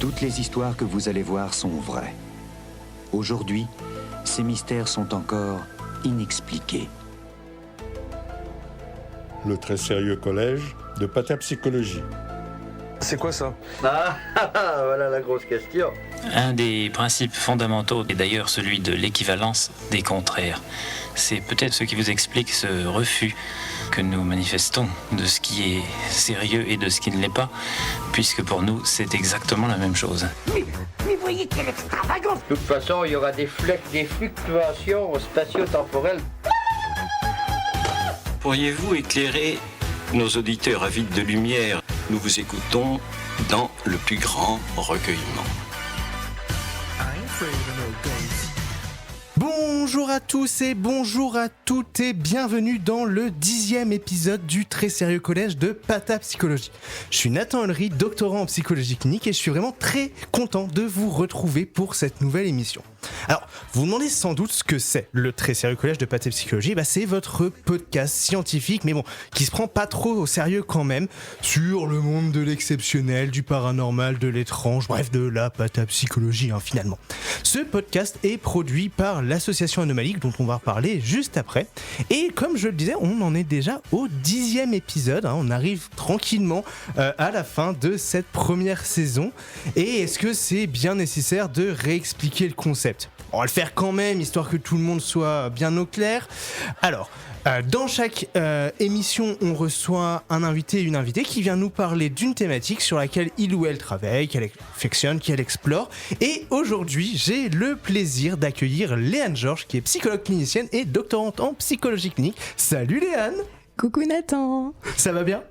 Toutes les histoires que vous allez voir sont vraies. Aujourd'hui, ces mystères sont encore inexpliqués. Le très sérieux collège de patapsychologie. C'est quoi ça ? Voilà la grosse question. Un des principes fondamentaux est d'ailleurs celui de l'équivalence des contraires. C'est peut-être ce qui vous explique ce refus que nous manifestons de ce qui est sérieux et de ce qui ne l'est pas, puisque pour nous, c'est exactement la même chose. Mais voyez quelle extravagance! De toute façon, il y aura des fluctuations spatio-temporelles. Pourriez-vous éclairer nos auditeurs avides de lumière ? Nous vous écoutons dans le plus grand recueillement. Bonjour à tous et bonjour à toutes et bienvenue dans le 10e épisode du très sérieux collège de Patapsychologie. Je suis Nathan Henry, doctorant en psychologie clinique et je suis vraiment très content de vous retrouver pour cette nouvelle émission. Alors, vous vous demandez sans doute ce que c'est le très sérieux collège de Patapsychologie. C'est votre podcast scientifique, mais bon, qui se prend pas trop au sérieux quand même, sur le monde de l'exceptionnel, du paranormal, de l'étrange, bref, de la patapsychologie finalement. Ce podcast est produit par l'association Anomalique, dont on va reparler juste après. Et comme je le disais, on en est déjà au 10e épisode. On arrive tranquillement à la fin de cette première saison. Et est-ce que c'est bien nécessaire de réexpliquer le concept ? On va le faire quand même, histoire que tout le monde soit bien au clair. Alors, dans chaque émission, on reçoit un invité et une invitée qui vient nous parler d'une thématique sur laquelle il ou elle travaille, qu'elle affectionne, qu'elle explore. Et aujourd'hui, j'ai le plaisir d'accueillir Léane Georges, qui est psychologue clinicienne et doctorante en psychologie clinique. Salut Léane! Coucou Nathan! Ça va bien?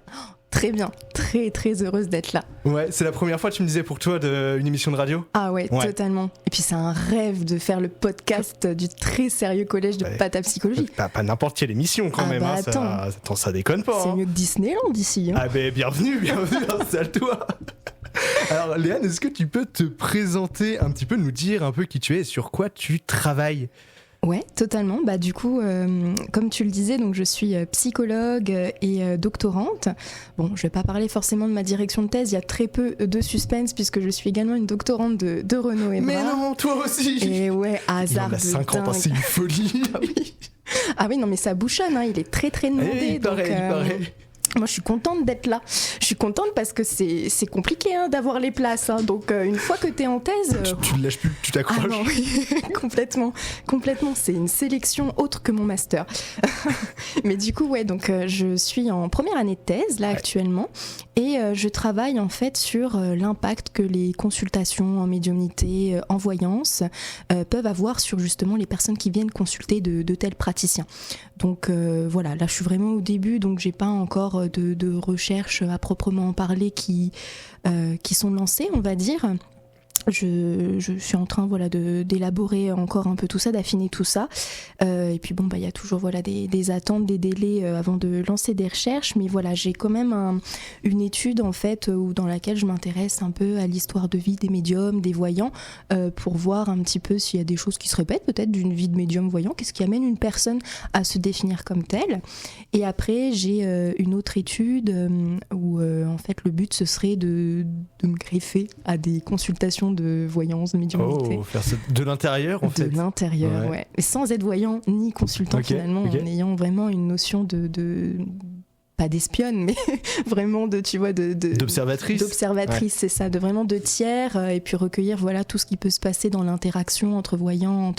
Très bien, très très heureuse d'être là. Ouais, c'est la première fois, tu me disais, pour toi, une émission de radio? Ah ouais, totalement. Et puis c'est un rêve de faire le podcast du très sérieux collège de patapsychologie. Pas n'importe quelle émission quand même, ça déconne pas. C'est mieux que Disneyland ici. Ah bienvenue, installe-toi. Alors Léane, est-ce que tu peux te présenter un petit peu, nous dire un peu qui tu es et sur quoi tu travailles? Ouais, totalement. Du coup, comme tu le disais, donc je suis psychologue et doctorante. Bon, je vais pas parler forcément de ma direction de thèse. Il y a très peu de suspense puisque je suis également une doctorante de Renaud et Mais non, toi aussi. Et ouais, hasard de dingue. Il en a 50 ans, c'est une folie. Ah oui, non mais ça bouchonne. Il est très très demandé. Il paraît. Moi, je suis contente d'être là. Je suis contente parce que c'est compliqué d'avoir les places. Donc, une fois que t'es en thèse... Tu ne lâches plus, tu t'accroches. Ah non, oui, complètement. C'est une sélection autre que mon master. Mais du coup, ouais, donc je suis en première année de thèse, là, actuellement. Et je travaille, en fait, sur l'impact que les consultations en médiumnité, en voyance, peuvent avoir sur, justement, les personnes qui viennent consulter de tels praticiens. Donc, voilà, là, je suis vraiment au début, donc j'ai pas encore de recherches à proprement parler qui sont lancées, on va dire. Je suis en train d'élaborer encore un peu tout ça, d'affiner tout ça. Et puis il y a toujours des attentes, des délais avant de lancer des recherches. Mais voilà, j'ai quand même une étude en fait dans laquelle je m'intéresse un peu à l'histoire de vie des médiums, des voyants, pour voir un petit peu s'il y a des choses qui se répètent peut-être d'une vie de médium voyant. Qu'est-ce qui amène une personne à se définir comme telle? Et après, j'ai une autre étude où en fait le but ce serait de me greffer à des consultations de voyance, de médiumnité. Oh, faire ça de l'intérieur en fait. De l'intérieur, ouais. Et sans être voyant ni consultant finalement, en ayant vraiment une notion de pas d'espionne, mais vraiment d'observatrice. D'observatrice, c'est ça, de tiers, et puis recueillir tout ce qui peut se passer dans l'interaction entre voyants,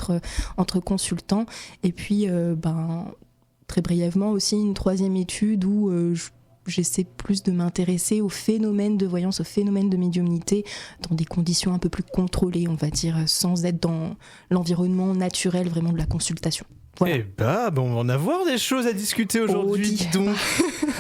entre consultants. Et puis, très brièvement aussi, une troisième étude où j'essaie plus de m'intéresser au phénomène de voyance, au phénomène de médiumnité, dans des conditions un peu plus contrôlées, on va dire, sans être dans l'environnement naturel vraiment de la consultation. Voilà. On va en avoir des choses à discuter aujourd'hui, dis donc.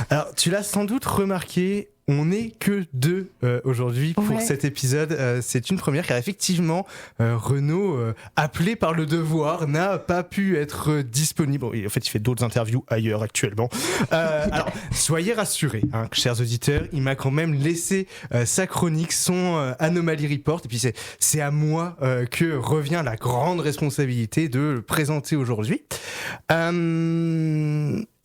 Alors, tu l'as sans doute remarqué, on n'est que deux aujourd'hui pour cet épisode. C'est une première car effectivement, Renaud, appelé par le devoir, n'a pas pu être disponible. En fait, il fait d'autres interviews ailleurs actuellement. Alors, soyez rassurés, chers auditeurs, il m'a quand même laissé sa chronique, son Anomaly Report. Et puis, c'est à moi que revient la grande responsabilité de le présenter aujourd'hui.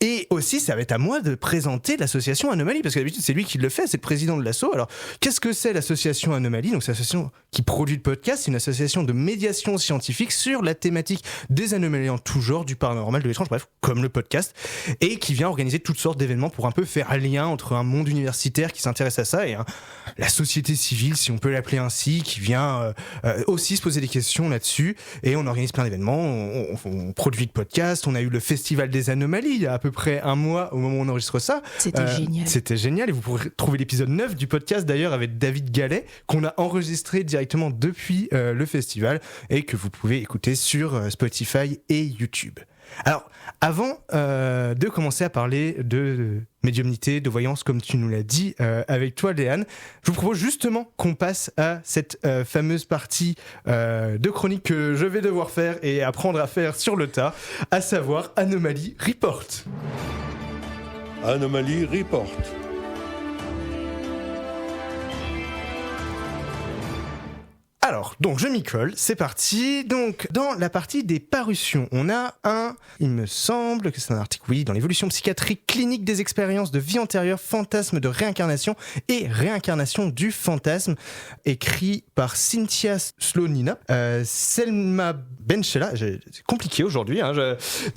Et aussi, ça va être à moi de présenter l'association Anomalie, parce que d'habitude, c'est lui qui le fait, c'est le président de l'asso. Alors, qu'est-ce que c'est l'association Anomalie ? Donc, c'est l'association qui produit le podcast, c'est une association de médiation scientifique sur la thématique des anomalies en tout genre, du paranormal, de l'étrange, bref, comme le podcast, et qui vient organiser toutes sortes d'événements pour un peu faire un lien entre un monde universitaire qui s'intéresse à ça et la société civile, si on peut l'appeler ainsi, qui vient aussi se poser des questions là-dessus. Et on organise plein d'événements, on produit le podcast, on a eu le Festival des Anomalies il y a à peu près un mois au moment où on enregistre ça. C'était génial. C'était génial, et vous pourrez trouver l'épisode 9 du podcast d'ailleurs avec David Gallet, qu'on a enregistré directement depuis le festival et que vous pouvez écouter sur Spotify et YouTube. Alors, avant de commencer à parler de médiumnité, de voyance, comme tu nous l'as dit avec toi, Léane, je vous propose justement qu'on passe à cette fameuse partie de chronique que je vais devoir faire et apprendre à faire sur le tas, à savoir Anomalie Report. Anomalie Report. Alors, donc je m'y colle, c'est parti. Donc, dans la partie des parutions, on a il me semble que c'est un article, oui, dans l'évolution psychiatrique clinique des expériences de vie antérieure, fantasme de réincarnation et réincarnation du fantasme, écrit par Cynthia Slonina, Selma Benchella. C'est compliqué aujourd'hui,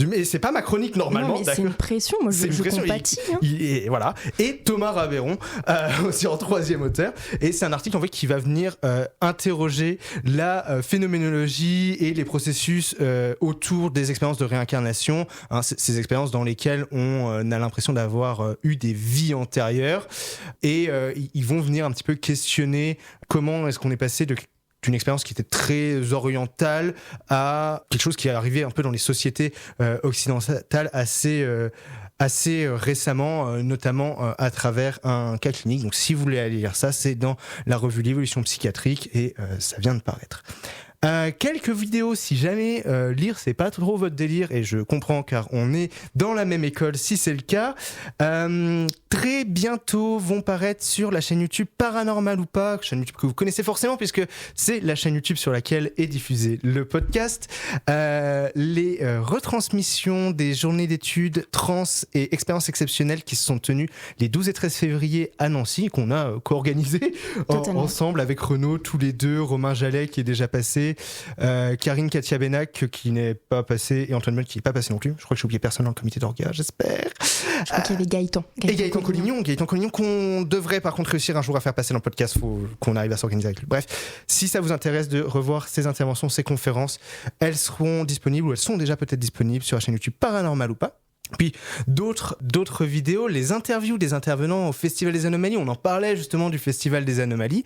mais c'est pas ma chronique normalement. Non, mais c'est une pression, moi je compatis. Et voilà. Et Thomas Raberon, aussi en troisième auteur. Et c'est un article en fait qui va venir interroger la phénoménologie et les processus autour des expériences de réincarnation, ces expériences dans lesquelles on a l'impression d'avoir eu des vies antérieures, et ils vont venir un petit peu questionner comment est-ce qu'on est passé d'une expérience qui était très orientale à quelque chose qui est arrivé un peu dans les sociétés occidentales assez récemment, notamment à travers un cas clinique. Donc si vous voulez aller lire ça, c'est dans la revue L'évolution psychiatrique, et ça vient de paraître. Quelques vidéos, si jamais lire c'est pas trop votre délire, et je comprends car on est dans la même école si c'est le cas, très bientôt vont paraître sur la chaîne YouTube Paranormal ou pas, chaîne YouTube que vous connaissez forcément puisque c'est la chaîne YouTube sur laquelle est diffusé le podcast, les retransmissions des journées d'études trans et expériences exceptionnelles qui se sont tenues les 12 et 13 février à Nancy, qu'on a co-organisé ensemble avec Renaud, tous les deux, Romain Jallet qui est déjà passé, Karine Katia Benac qui n'est pas passée, et Antoine Meul qui n'est pas passé non plus. Je crois que j'ai oublié personne dans le comité d'orga, j'espère. Je crois qu'il y avait Gaëtan Collignon qu'on devrait par contre réussir un jour à faire passer dans le podcast, faut qu'on arrive à s'organiser avec lui. Bref, si ça vous intéresse de revoir ces interventions, ces conférences, elles seront disponibles, ou elles sont déjà peut-être disponibles sur la chaîne YouTube Paranormal ou pas. Puis d'autres vidéos, les interviews des intervenants au Festival des Anomalies, on en parlait justement du Festival des Anomalies,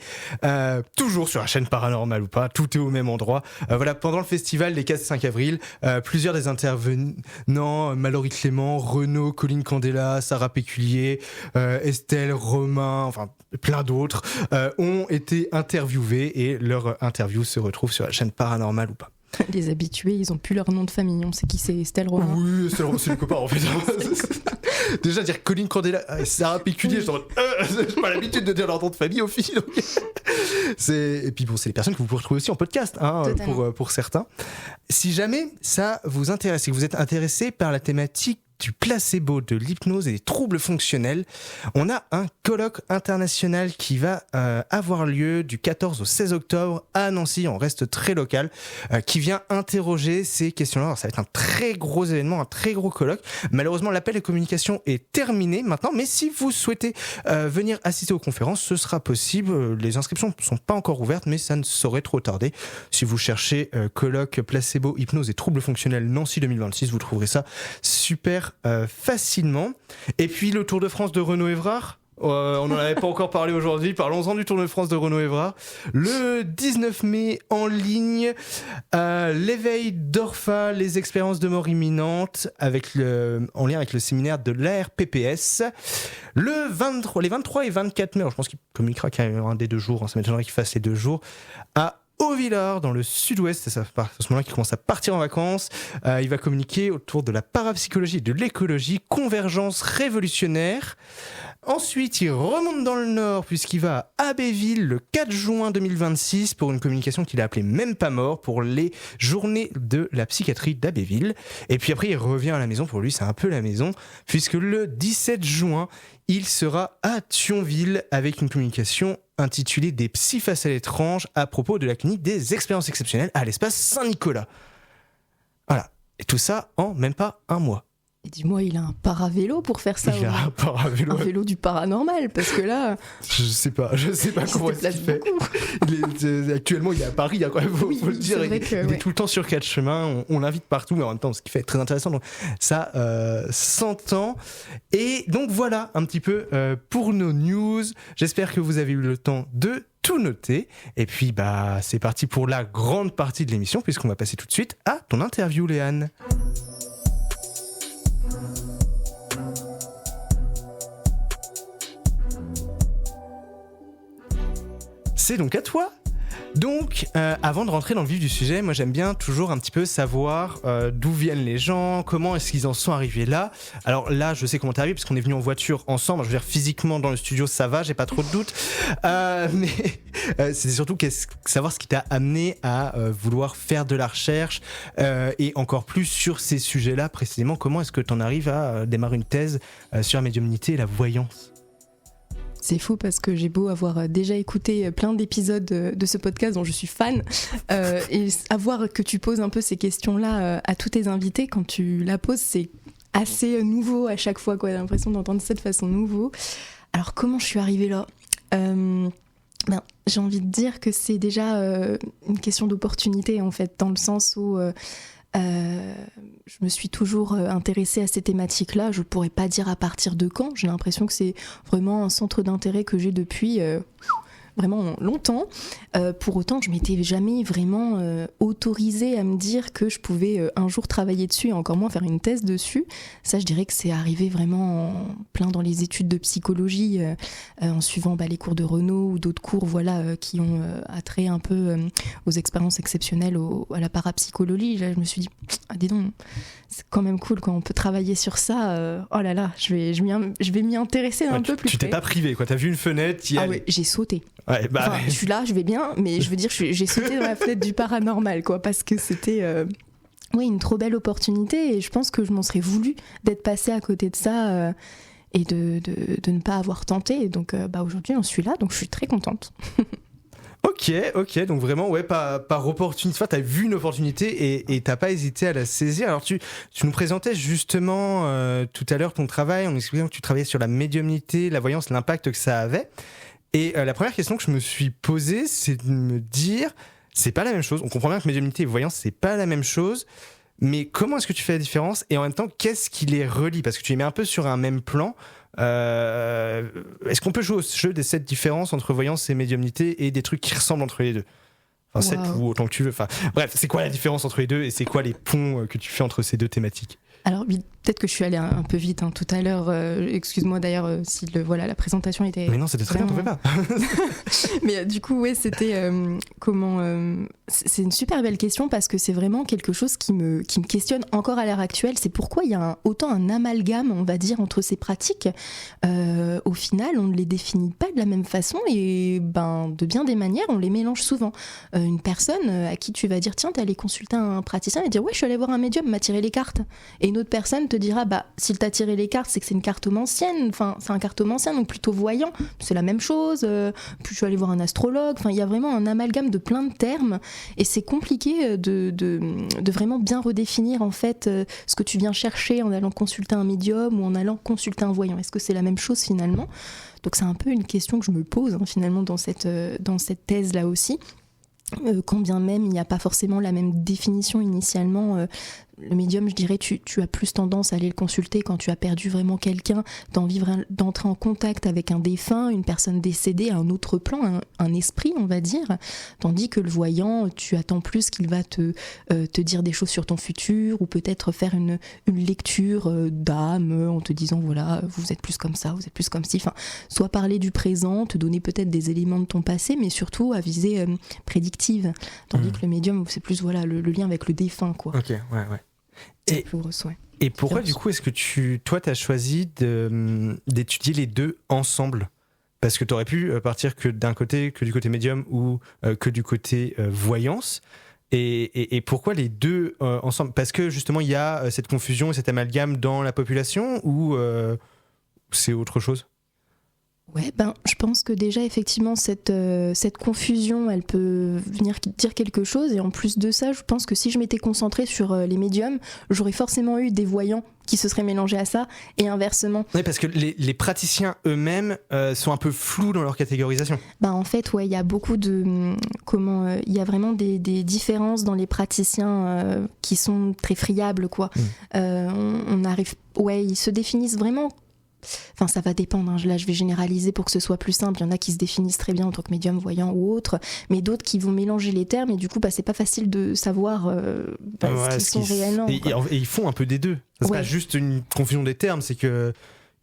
toujours sur la chaîne Paranormal ou pas, tout est au même endroit. Voilà, pendant le festival des 4 et 5 avril, plusieurs des intervenants, Mallory Clément, Renaud, Colline Candela, Sarah Péculier, Estelle, Romain, enfin plein d'autres, ont été interviewés, et leur interview se retrouve sur la chaîne Paranormal ou pas. Les habitués, ils ont plus leur nom de famille. On sait qui c'est, Estelle Romain. Oui, c'est le copain en fait. Déjà dire Colline Candela et Sarah Péculier, je j'ai pas l'habitude de dire leur nom de famille au fil. Et puis bon, c'est les personnes que vous pouvez retrouver aussi en podcast, pour certains. Si jamais ça vous intéresse et que vous êtes intéressé par la thématique du placebo, de l'hypnose et des troubles fonctionnels, on a un colloque international qui va avoir lieu du 14 au 16 octobre à Nancy, on reste très local, qui vient interroger ces questions-là. Alors, ça va être un très gros événement, un très gros colloque. Malheureusement, l'appel de communication est terminé maintenant, mais si vous souhaitez venir assister aux conférences, ce sera possible. Les inscriptions ne sont pas encore ouvertes, mais ça ne saurait trop tarder. Si vous cherchez colloque placebo, hypnose et troubles fonctionnels Nancy 2026, vous trouverez ça super facilement. Et puis le Tour de France de Renaud Évrard, on n'en avait pas encore parlé aujourd'hui, parlons-en du Tour de France de Renaud Évrard. Le 19 mai en ligne, l'éveil d'Orpha, les expériences de mort imminente, en lien avec le séminaire de l'ARPPS. Les 23 et 24 mai, alors je pense qu'il communiquera qu'il y a un des 2 jours, ça m'étonnerait qu'il fasse les 2 jours, à Haut-Villard, dans le sud-ouest, c'est à ce moment-là qu'il commence à partir en vacances. Il va communiquer autour de la parapsychologie et de l'écologie, convergence révolutionnaire. Ensuite, il remonte dans le nord puisqu'il va à Abbeville le 4 juin 2026 pour une communication qu'il a appelée Même pas mort pour les journées de la psychiatrie d'Abbeville. Et puis après, il revient à la maison. Pour lui, c'est un peu la maison puisque le 17 juin, il sera à Thionville avec une communication intitulée Des psys face à l'étrange à propos de la clinique des expériences exceptionnelles à l'espace Saint-Nicolas. Voilà. Et tout ça en même pas un mois. Et dis-moi, il a un paravélo pour faire ça. Il a un paravélo. Un vélo du paranormal, parce que là... Je sais pas comment est-ce qu'il fait. Actuellement, il est à Paris, hein, quand même, faut le dire. Il est tout le temps sur 4 chemins, on l'invite partout, mais en même temps, ce qui fait très intéressant. Donc, ça s'entend. Et donc voilà, un petit peu pour nos news. J'espère que vous avez eu le temps de tout noter. Et puis, c'est parti pour la grande partie de l'émission, puisqu'on va passer tout de suite à ton interview, Léane. C'est donc à toi. Donc, avant de rentrer dans le vif du sujet, moi j'aime bien toujours un petit peu savoir d'où viennent les gens, comment est-ce qu'ils en sont arrivés là. Alors là, je sais comment t'es arrivé parce qu'on est venus en voiture ensemble. Je veux dire, physiquement dans le studio, ça va, j'ai pas trop de doutes. Mais c'est surtout savoir ce qui t'a amené à vouloir faire de la recherche et encore plus sur ces sujets-là précisément. Comment est-ce que t'en arrives à démarrer une thèse sur la médiumnité et la voyance ? C'est fou parce que j'ai beau avoir déjà écouté plein d'épisodes de ce podcast dont je suis fan et savoir que tu poses un peu ces questions-là à tous tes invités, quand tu la poses, c'est assez nouveau à chaque fois, quoi. J'ai l'impression d'entendre ça de façon nouveau. Alors comment je suis arrivée là ? J'ai envie de dire que c'est déjà une question d'opportunité en fait, dans le sens où je me suis toujours intéressée à ces thématiques-là. Je ne pourrais pas dire à partir de quand. J'ai l'impression que c'est vraiment un centre d'intérêt que j'ai depuis vraiment longtemps. Pour autant, je m'étais jamais vraiment autorisée à me dire que je pouvais un jour travailler dessus et encore moins faire une thèse dessus. Ça, je dirais que c'est arrivé vraiment en plein dans les études de psychologie, en suivant les cours de Renaud ou d'autres cours qui ont attrait un peu aux expériences exceptionnelles, à la parapsychologie. Là, je me suis dit, dis donc, c'est quand même cool quand on peut travailler sur ça. Oh là là, je vais m'y intéresser un peu plus. Tu t'es pas privé, quoi. T'as vu une fenêtre, j'ai sauté. Ouais, Je suis là, je vais bien, mais je veux dire, j'ai sauté dans la fenêtre du paranormal, quoi, parce que c'était une trop belle opportunité et je pense que je m'en serais voulu d'être passée à côté de ça et de ne pas avoir tenté. Et donc aujourd'hui, j'en suis là, donc je suis très contente. Ok, donc vraiment, par opportunité, enfin, t'as vu une opportunité et t'as pas hésité à la saisir. Alors tu nous présentais justement tout à l'heure ton travail, en expliquant que tu travaillais sur la médiumnité, la voyance, l'impact que ça avait. Et la première question que je me suis posée, c'est de me dire, c'est pas la même chose. On comprend bien que médiumnité et voyance, c'est pas la même chose. Mais comment est-ce que tu fais la différence ? Et en même temps, qu'est-ce qui les relie ? Parce que tu les mets un peu sur un même plan. Est-ce qu'on peut jouer au jeu de cette différence entre voyance et médiumnité et des trucs qui ressemblent entre les deux ? Enfin, 7 ou autant que tu veux. Enfin, bref, c'est quoi la différence entre les deux et c'est quoi les ponts que tu fais entre ces deux thématiques ? Alors, peut-être que je suis allée un peu vite tout à l'heure. Excuse-moi d'ailleurs si la présentation était. Mais non, c'était très bien, t'en fais pas. Mais du coup, c'était c'est une super belle question parce que c'est vraiment quelque chose qui me questionne encore à l'heure actuelle. C'est pourquoi il y a autant un amalgame, on va dire, entre ces pratiques. Au final, on ne les définit pas de la même façon et de bien des manières, on les mélange souvent. Une personne à qui tu vas dire tiens, t'es allé consulter un praticien et dire ouais, je suis allé voir un médium, m'a tiré les cartes. Et une autre personne te dira s'il t'a tiré les cartes, c'est que c'est une cartomancienne, enfin c'est un cartomancien, donc plutôt voyant, c'est la même chose. Puis je suis allée voir un astrologue. Enfin, il y a vraiment un amalgame de plein de termes et c'est compliqué de vraiment bien redéfinir en fait ce que tu viens chercher en allant consulter un médium ou en allant consulter un voyant. Est-ce que c'est la même chose finalement ? Donc c'est un peu une question que je me pose finalement dans cette thèse là aussi. Quand bien même il n'y a pas forcément la même définition initialement, le médium, je dirais, tu as plus tendance à aller le consulter quand tu as perdu vraiment quelqu'un, d'entrer en contact avec un défunt, une personne décédée, un autre plan, un esprit, on va dire. Tandis que le voyant, tu attends plus qu'il va te dire des choses sur ton futur ou peut-être faire une lecture d'âme en te disant voilà, vous êtes plus comme ça, vous êtes plus comme ci. Enfin, soit parler du présent, te donner peut-être des éléments de ton passé, mais surtout à visée prédictive. Tandis que le médium, c'est plus le lien avec le défunt, quoi. Ok, ouais. Et pourquoi du coup est-ce que toi t'as choisi d'étudier les deux ensemble ? Parce que t'aurais pu partir que du côté médium ou que du côté voyance. Et pourquoi les deux ensemble ? Parce que justement il y a cette confusion et cet amalgame dans la population ou c'est autre chose ? Ouais, je pense que déjà effectivement cette confusion, elle peut venir dire quelque chose, et en plus de ça, je pense que si je m'étais concentrée sur les médiums, j'aurais forcément eu des voyants qui se seraient mélangés à ça, et inversement. Oui, parce que les praticiens eux-mêmes sont un peu flous dans leur catégorisation. En fait, ouais, il y a beaucoup de il y a vraiment des différences dans les praticiens qui sont très friables, quoi. On arrive, ouais, ils se définissent vraiment. Enfin, ça va dépendre, hein. Là je vais généraliser pour que ce soit plus simple. Il y en a qui se définissent très bien en tant que médium, voyant ou autre, mais d'autres qui vont mélanger les termes, et du coup c'est pas facile de savoir ce qu'ils sont réellement. Et ils font un peu des deux. C'est pas juste une confusion des termes, c'est que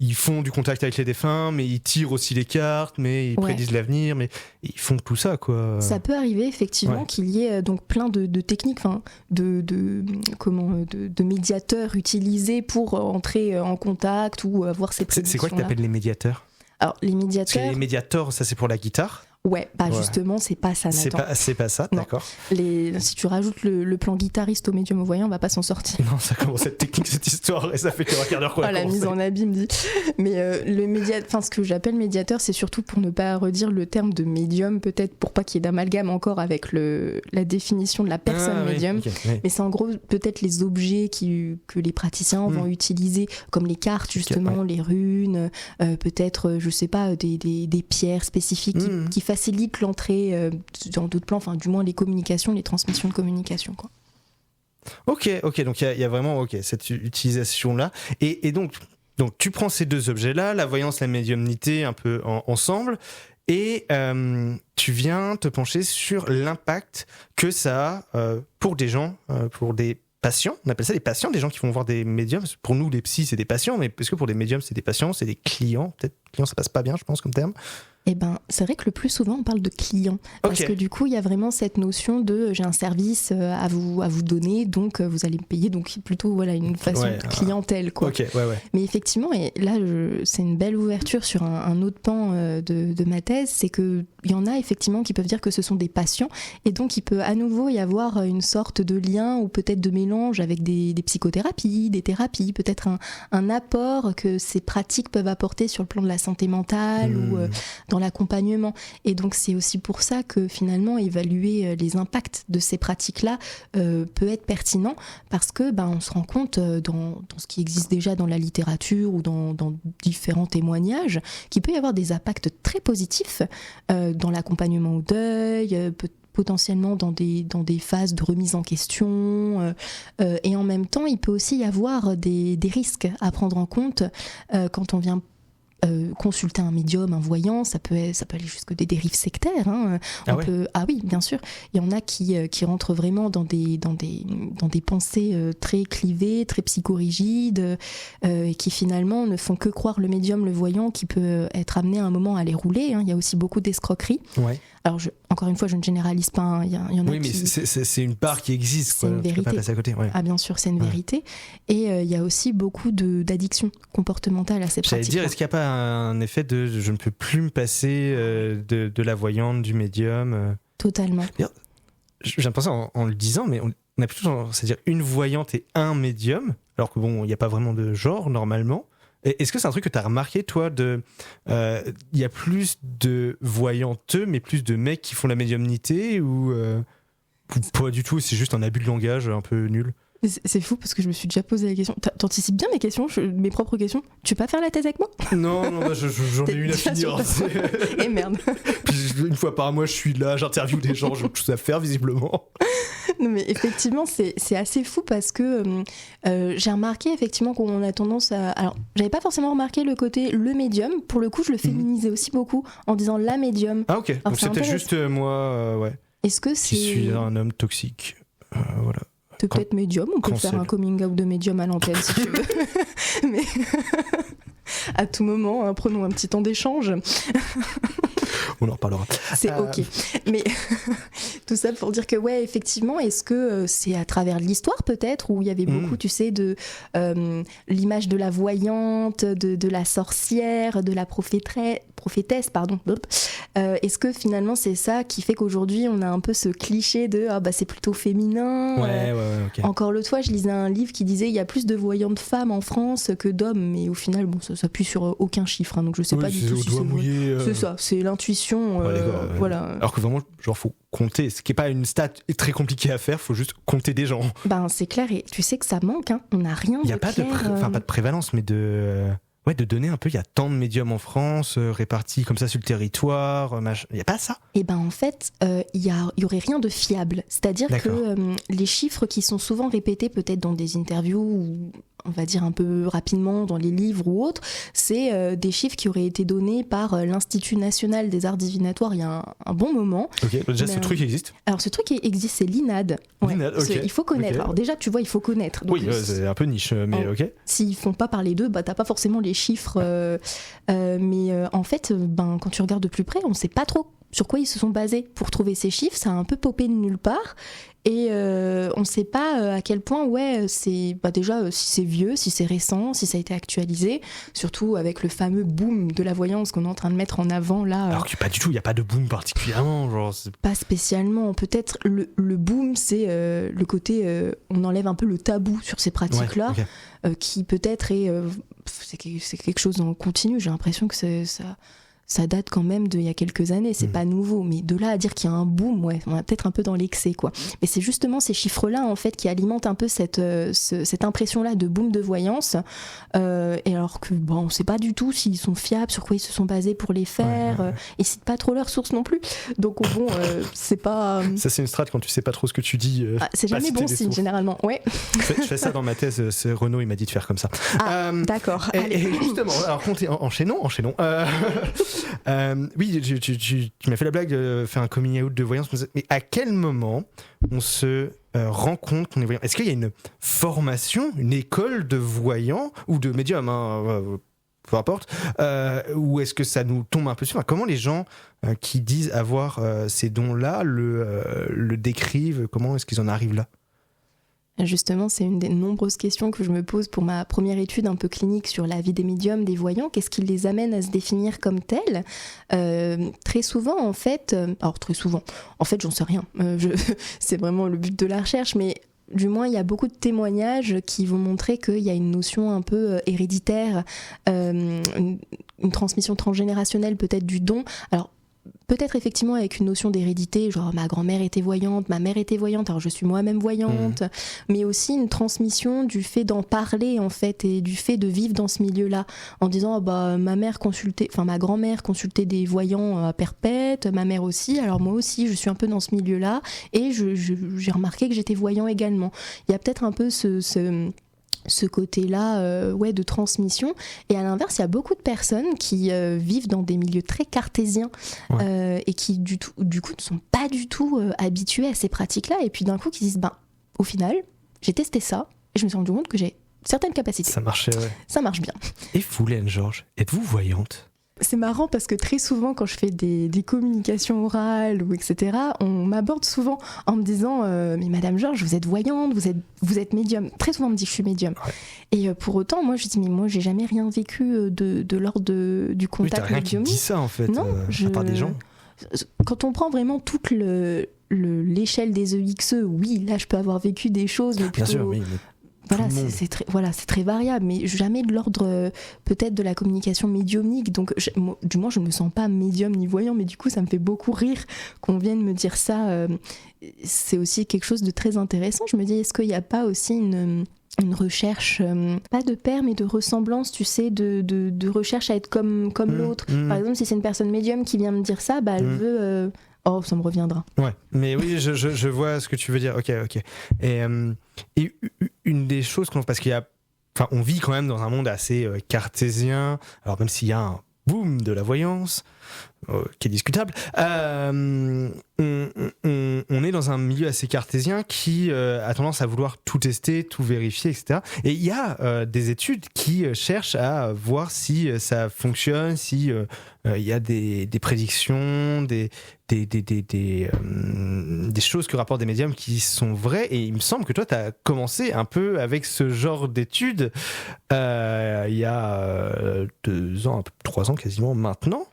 ils font du contact avec les défunts, mais ils tirent aussi les cartes, mais ils prédisent l'avenir, mais ils font tout ça, quoi. Ça peut arriver effectivement qu'il y ait donc plein de techniques, de médiateurs utilisés pour entrer en contact ou avoir ces prédictions. C'est quoi que t'appelles les médiateurs ? Alors les médiateurs. Parce que les médiators, ça c'est pour la guitare. Ouais, justement, c'est pas ça, Nathan. C'est pas ça, non. D'accord. Si tu rajoutes le plan guitariste au médium au voyant, on va pas s'en sortir. Non, ça commence à être technique cette histoire, et ça fait un quart d'heure qu'on a la mise en abîme dit. Mais ce que j'appelle médiateur, c'est surtout pour ne pas redire le terme de médium, peut-être pour pas qu'il y ait d'amalgame encore avec la définition de la personne médium. Oui. Mais c'est en gros peut-être les objets que les praticiens vont utiliser, comme les cartes justement, les runes, peut-être, je sais pas, des pierres spécifiques qui facilite l'entrée dans d'autres plans, enfin du moins les communications, les transmissions de communication, quoi. Ok, donc il y a vraiment cette utilisation-là. Et donc tu prends ces deux objets-là, la voyance, la médiumnité, un peu ensemble, et tu viens te pencher sur l'impact que ça a pour des gens, pour des patients, on appelle ça des patients, des gens qui vont voir des médiums. Pour nous, les psys, c'est des patients, mais est-ce que pour des médiums, c'est des patients, c'est des clients ? Peut-être clients, ça passe pas bien, je pense, comme terme. C'est vrai que le plus souvent on parle de clients, parce que du coup il y a vraiment cette notion de j'ai un service à vous donner, donc vous allez me payer, donc plutôt une façon de clientèle, quoi. Mais effectivement, et là c'est une belle ouverture sur un autre pan de ma thèse, c'est que il y en a effectivement qui peuvent dire que ce sont des patients, et donc il peut à nouveau y avoir une sorte de lien ou peut-être de mélange avec des psychothérapies, des thérapies, peut-être un apport que ces pratiques peuvent apporter sur le plan de la santé mentale ou dans l'accompagnement. Et donc c'est aussi pour ça que finalement évaluer les impacts de ces pratiques-là peut être pertinent, parce que on se rend compte dans ce qui existe déjà dans la littérature ou dans différents témoignages qu'il peut y avoir des impacts très positifs dans l'accompagnement au deuil, potentiellement dans des phases de remise en question, et en même temps il peut aussi y avoir des risques à prendre en compte quand on vient consulter un médium, un voyant. Ça peut aller jusque des dérives sectaires, hein. Oui, bien sûr. Il y en a qui rentrent vraiment dans des pensées très clivées, très psychorigides, et qui finalement ne font que croire le médium, le voyant, qui peut être amené à un moment à les rouler, hein. Il y a aussi beaucoup d'escroqueries. Alors encore une fois, je ne généralise pas, hein. Il y en a mais c'est une part qui existe, quoi. C'est une vérité. Tu peux pas passer à côté. Ah bien sûr, c'est une vérité. Et il y a aussi beaucoup d'addictions comportementales à ces pratiques. J'allais dire, est-ce qu'il n'y a pas un effet de je ne peux plus me passer de la voyante, du médium Totalement. Je viens de penser en le disant, mais on a plutôt c'est-à-dire une voyante et un médium, alors que il n'y a pas vraiment de genre normalement. Est-ce que c'est un truc que tu as remarqué, toi, il y a plus de voyanteux, mais plus de mecs qui font la médiumnité, ou pas du tout, c'est juste un abus de langage un peu nul? C'est fou parce que je me suis déjà posé la question. T'anticipes bien mes questions, mes propres questions. Tu veux pas faire la thèse avec moi? Non, j'en ai une à finir. Et merde. Puis une fois par mois, je suis là, j'interviewe des gens, j'ai autre chose à faire visiblement. Non, mais effectivement, c'est assez fou parce que j'ai remarqué effectivement qu'on a tendance à. Alors, j'avais pas forcément remarqué le côté le médium. Pour le coup, je le féminisais aussi beaucoup en disant la médium. Ah, ok. Donc c'était juste moi, ouais. Est-ce que c'est. Je suis un homme toxique. Voilà. T'es peut-être médium, on peut faire un coming out de médium à l'antenne si tu veux. Mais à tout moment, hein, prenons un petit temps d'échange. On en reparlera. C'est ok. Mais Tout ça pour dire que, ouais, effectivement, est-ce que c'est à travers l'histoire peut-être, où il y avait beaucoup, tu sais, de l'image de la voyante, de la sorcière, de la prophétesse, pardon. Est-ce que finalement c'est ça qui fait qu'aujourd'hui on a un peu ce cliché de c'est plutôt féminin. Ouais, ok. Encore l'autre fois, je lisais un livre qui disait il y a plus de voyantes femmes en France que d'hommes, mais au final, bon, ça s'appuie sur aucun chiffre, hein, donc je sais pas du tout si c'est mouillé, C'est ça, c'est l'intuition. Voilà. Alors que vraiment, genre, faut compter, ce qui est pas une stat très compliquée à faire, faut juste compter des gens. Ben c'est clair, et tu sais que ça manque, hein. On n'a rien de clair. Il y a pas pas de prévalence, mais de donner un peu, il y a tant de médiums en France, répartis comme ça sur le territoire, il n'y a pas ça. Et ben en fait, il y aurait rien de fiable. C'est-à-dire que les chiffres qui sont souvent répétés peut-être dans des interviews ou on va dire un peu rapidement dans les livres ou autres, c'est des chiffres qui auraient été donnés par l'Institut national des arts divinatoires il y a un bon moment. Ok, déjà ce truc existe. Alors ce truc existe, c'est l'INAD. Ouais, l'INAD, ok. Il faut connaître. Okay. Alors déjà, tu vois, il faut connaître. Donc, oui, c'est un peu niche, mais ok. S'ils font pas parler d'eux, t'as pas forcément les chiffres. Mais en fait, quand tu regardes de plus près, on sait pas trop sur quoi ils se sont basés pour trouver ces chiffres. Ça a un peu popé de nulle part. Et on ne sait pas à quel point, c'est déjà si c'est vieux, si c'est récent, si ça a été actualisé, surtout avec le fameux boom de la voyance qu'on est en train de mettre en avant là. Alors que pas du tout, il n'y a pas de boom particulièrement. Genre, pas spécialement. Peut-être le boom, c'est le côté, on enlève un peu le tabou sur ces pratiques-là, qui peut-être c'est quelque chose en continu. J'ai l'impression que ça date quand même d'il y a quelques années, c'est pas nouveau, mais de là à dire qu'il y a un boom, on est peut-être un peu dans l'excès, quoi. Mais c'est justement ces chiffres-là, en fait, qui alimentent un peu cette impression-là de boom de voyance, et alors que, on sait pas du tout s'ils sont fiables, sur quoi ils se sont basés pour les faire, ils citent pas trop leurs sources non plus, donc c'est pas... Ça, c'est une strate quand tu sais pas trop ce que tu dis. C'est jamais bon signe, généralement, ouais. Je fais ça dans ma thèse, c'est Renaud, il m'a dit de faire comme ça. D'accord. Et justement, alors enchaînons. Oui, tu m'as fait la blague de faire un coming out de voyance, mais à quel moment on se rend compte qu'on est voyant ? Est-ce qu'il y a une formation, une école de voyants ou de médium, peu importe, ou est-ce que ça nous tombe un peu sur ? Comment les gens qui disent avoir ces dons-là le décrivent ? Comment est-ce qu'ils en arrivent là ? Justement, c'est une des nombreuses questions que je me pose pour ma première étude un peu clinique sur la vie des médiums, des voyants. Qu'est-ce qui les amène à se définir comme tels ? Très souvent, en fait, j'en sais rien. C'est vraiment le but de la recherche, mais du moins, il y a beaucoup de témoignages qui vont montrer qu'il y a une notion un peu héréditaire, une transmission transgénérationnelle peut-être du don. Alors, peut-être effectivement avec une notion d'hérédité, genre ma grand-mère était voyante, ma mère était voyante, alors je suis moi-même voyante, mais aussi une transmission du fait d'en parler en fait et du fait de vivre dans ce milieu-là, en disant ma grand-mère consultait des voyants à perpète, ma mère aussi, alors moi aussi je suis un peu dans ce milieu-là et j'ai remarqué que j'étais voyant également. Il y a peut-être un peu ce côté-là de transmission, et à l'inverse il y a beaucoup de personnes qui vivent dans des milieux très cartésiens et qui du coup ne sont pas du tout habitués à ces pratiques-là, et puis d'un coup qui disent au final j'ai testé ça et je me suis rendu compte que j'ai certaines capacités, ça marche bien. Et vous, Léane Georges, êtes-vous voyante ? C'est marrant parce que très souvent quand je fais des communications orales ou etc, on m'aborde souvent en me disant mais Madame Georges, vous êtes voyante, vous êtes médium. Très souvent on me dit que je suis médium. Et pour autant moi je dis mais moi j'ai jamais rien vécu de l'ordre du contact médiumnique. Rien qui dit ça en fait, non, à part des gens. Quand on prend vraiment toute l'échelle des EXE, oui là je peux avoir vécu des choses, mais plutôt... Bien sûr, oui, mais... c'est très variable, mais jamais de l'ordre peut-être de la communication médiumnique. Donc, du moins, je ne me sens pas médium ni voyant, mais du coup, ça me fait beaucoup rire qu'on vienne me dire ça. C'est aussi quelque chose de très intéressant. Je me dis, est-ce qu'il n'y a pas aussi une recherche, pas de pair, mais de ressemblance, tu sais, de recherche à être comme l'autre. Par exemple, si c'est une personne médium qui vient me dire ça, elle veut... Oh, ça me reviendra. Ouais, mais oui, je vois ce que tu veux dire. Ok. Et une des choses parce qu'il y a, on vit quand même dans un monde assez cartésien. Alors même s'il y a un boom de la voyance qui est discutable, on est dans un milieu assez cartésien qui a tendance à vouloir tout tester, tout vérifier, etc. Et il y a des études qui cherchent à voir si ça fonctionne, si il y a des prédictions, des des choses que rapportent des médiums qui sont vraies. Et il me semble que toi, tu as commencé un peu avec ce genre d'études il y a 2 ans, un peu 3 ans quasiment maintenant,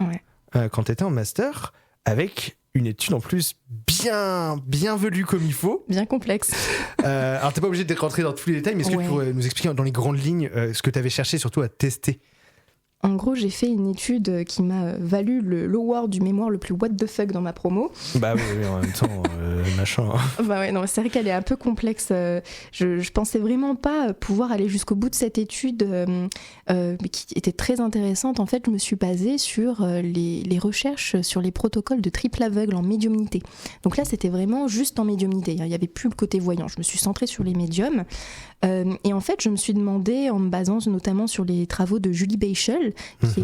quand tu étais en master, avec une étude en plus bien velue comme il faut. Bien complexe. Alors, t'es pas obligé de rentrer dans tous les détails, mais est-ce que tu pourrais nous expliquer dans les grandes lignes ce que tu avais cherché surtout à tester ? En gros, j'ai fait une étude qui m'a valu l'award du mémoire le plus what the fuck dans ma promo. Bah oui, en même temps, machin. Bah ouais, non, c'est vrai qu'elle est un peu complexe. Je pensais vraiment pas pouvoir aller jusqu'au bout de cette étude, mais qui était très intéressante. En fait, je me suis basée sur les recherches sur les protocoles de triple aveugle en médiumnité. Donc là, c'était vraiment juste en médiumnité. Il n'y avait plus le côté voyant. Je me suis centrée sur les médiums. Et en fait, je me suis demandé, en me basant notamment sur les travaux de Julie Beischel, qui est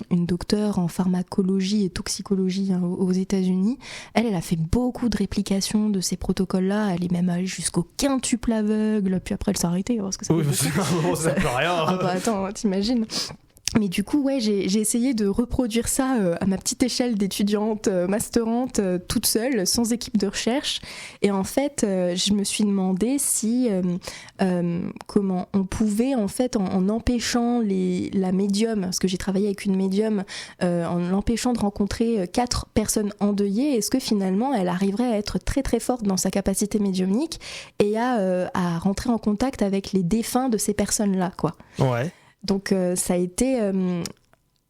une docteure en pharmacologie et toxicologie aux États-Unis. Elle a fait beaucoup de réplications de ces protocoles-là. Elle est même allée jusqu'au quintuple aveugle. Puis après, elle s'est arrêtée. Parce que ça ça peut rien. Ah bah attends, t'imagines. Mais du coup, j'ai essayé de reproduire ça à ma petite échelle d'étudiante masterante, toute seule, sans équipe de recherche. Et en fait, je me suis demandé si comment on pouvait, en fait, en empêchant la médium, parce que j'ai travaillé avec une médium, en l'empêchant de rencontrer 4 personnes endeuillées, est-ce que finalement, elle arriverait à être très très forte dans sa capacité médiumnique et à rentrer en contact avec les défunts de ces personnes-là, quoi. Ouais. Donc ça a été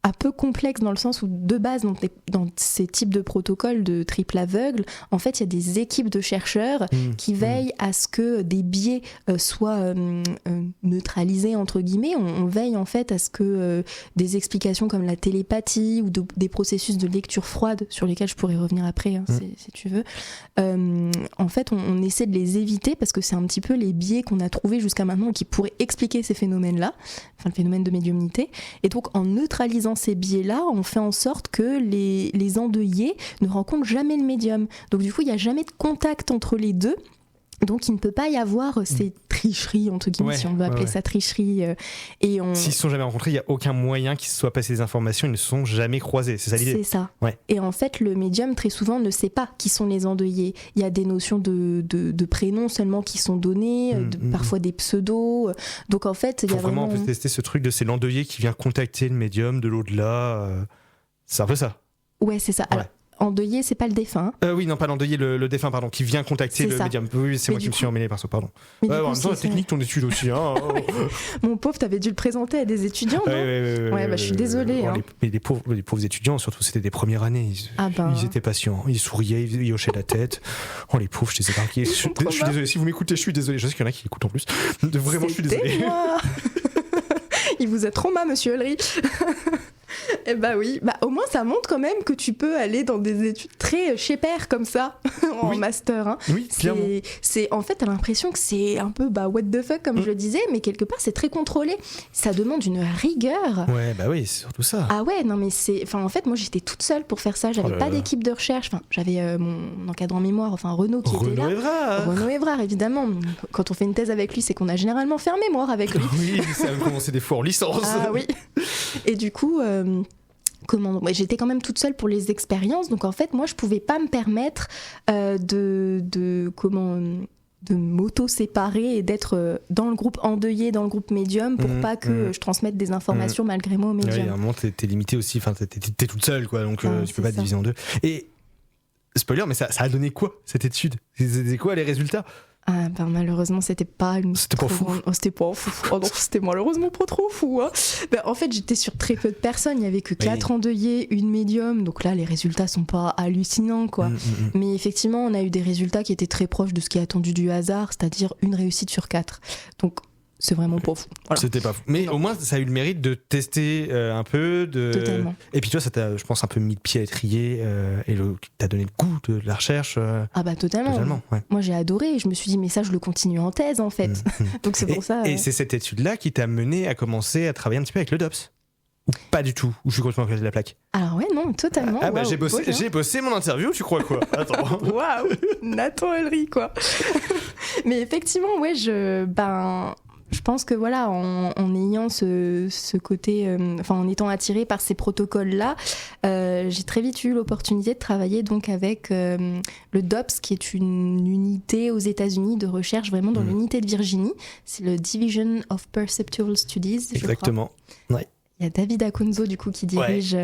un peu complexe dans le sens où de base dans ces types de protocoles de triple aveugle, en fait il y a des équipes de chercheurs qui veillent à ce que des biais soient neutralisés entre guillemets. On veille en fait à ce que des explications comme la télépathie ou des processus de lecture froide sur lesquels je pourrais revenir après si tu veux, en fait on essaie de les éviter parce que c'est un petit peu les biais qu'on a trouvés jusqu'à maintenant qui pourraient expliquer ces phénomènes-là, enfin le phénomène de médiumnité. Et donc en neutralisant ces biais-là, on fait en sorte que les endeuillés ne rencontrent jamais le médium. Donc du coup, il n'y a jamais de contact entre les deux. Donc il ne peut pas y avoir ces tricheries, entre guillemets, si on veut appeler ça tricherie. S'ils ne se sont jamais rencontrés, il n'y a aucun moyen qu'ils se soient passés des informations, ils ne se sont jamais croisés. C'est ça l'idée. C'est ça. Ouais. Et en fait, le médium, très souvent, ne sait pas qui sont les endeuillés. Il y a des notions de prénoms seulement qui sont donnés, parfois des pseudos. Donc en fait, il y a vraiment... on peut tester ce truc de c'est l'endeuillé qui vient contacter le médium de l'au-delà. C'est un peu ça. Ouais, c'est ça. Ouais. Alors, endeuillé, c'est pas le défunt. Oui, non, pas l'endeuillé, le défunt, pardon, qui vient contacter le médium. Oui, c'est moi qui me suis emmêlé par ça, pardon. En même temps, la technique, ton étude aussi. Hein. Mon pauvre, t'avais dû le présenter à des étudiants, non ? Ouais, je suis désolée. Les pauvres étudiants, surtout, c'était des premières années. Ils étaient patients, ils souriaient, ils hochaient la tête. Oh, les pauvres, je les ai marqués. Je suis désolé, si vous m'écoutez, je suis désolé. Je sais qu'il y en a qui écoutent en plus. Vraiment, je suis désolé. Il vous a trauma, monsieur Ulrich. Eh bah oui, au moins ça montre quand même que tu peux aller dans des études très chez père comme ça en master. Hein. Oui, clairement. En fait, t'as l'impression que c'est un peu what the fuck comme je le disais, mais quelque part c'est très contrôlé. Ça demande une rigueur. Ouais, bah oui, c'est surtout ça. Ah ouais, non mais en fait moi j'étais toute seule pour faire ça. J'avais pas d'équipe de recherche. Enfin, j'avais mon encadrant mémoire, Renaud qui était là. Renaud Évrard, évidemment. Quand on fait une thèse avec lui, c'est qu'on a généralement fait un mémoire avec lui. Oui, ça a commencé des fois en licence. Ah oui. Et du coup. J'étais quand même toute seule pour les expériences, donc en fait moi je pouvais pas me permettre de m'auto-séparer et d'être dans le groupe endeuillé, dans le groupe médium pour pas que je transmette des informations malgré moi au médium. Oui, à un moment t'es limité aussi, t'es toute seule quoi, donc tu peux pas te diviser en deux. Et spoiler, mais ça a donné quoi cette étude ? C'était quoi les résultats ? Malheureusement c'était pas une... C'était pas fou. C'était pas fou. Oh non, c'était malheureusement pas trop fou. Hein. En fait j'étais sur très peu de personnes, il y avait que 4 endeuillés, une médium, donc là les résultats sont pas hallucinants quoi. Mais effectivement on a eu des résultats qui étaient très proches de ce qui est attendu du hasard, c'est-à-dire une réussite sur 4. Donc c'est vraiment pas fou. Voilà. C'était pas fou. Mais au moins, ça a eu le mérite de tester un peu. Totalement. Et puis toi, ça t'a, je pense, un peu mis le pied à l'étrier et t'a donné le goût de la recherche. Totalement. Ouais. Moi, j'ai adoré. Je me suis dit, mais ça, je le continue en thèse, en fait. Donc c'est pour ça. Et c'est cette étude-là qui t'a mené à commencer à travailler un petit peu avec le DOPS ? Ou pas du tout ? Ou je suis complètement à côté de la plaque ? Alors ouais, non, totalement. J'ai bossé mon interview, tu crois quoi ? Attends. Waouh, Nathan Ulrich, quoi. Mais effectivement, ouais, je pense que voilà, en ayant ce côté, en étant attirée par ces protocoles-là, j'ai très vite eu l'opportunité de travailler donc avec le DOPS, qui est une unité aux États-Unis de recherche vraiment dans l'unité de Virginie. C'est le Division of Perceptual Studies. Exactement. Ouais. Il y a David Akonzo du coup qui dirige.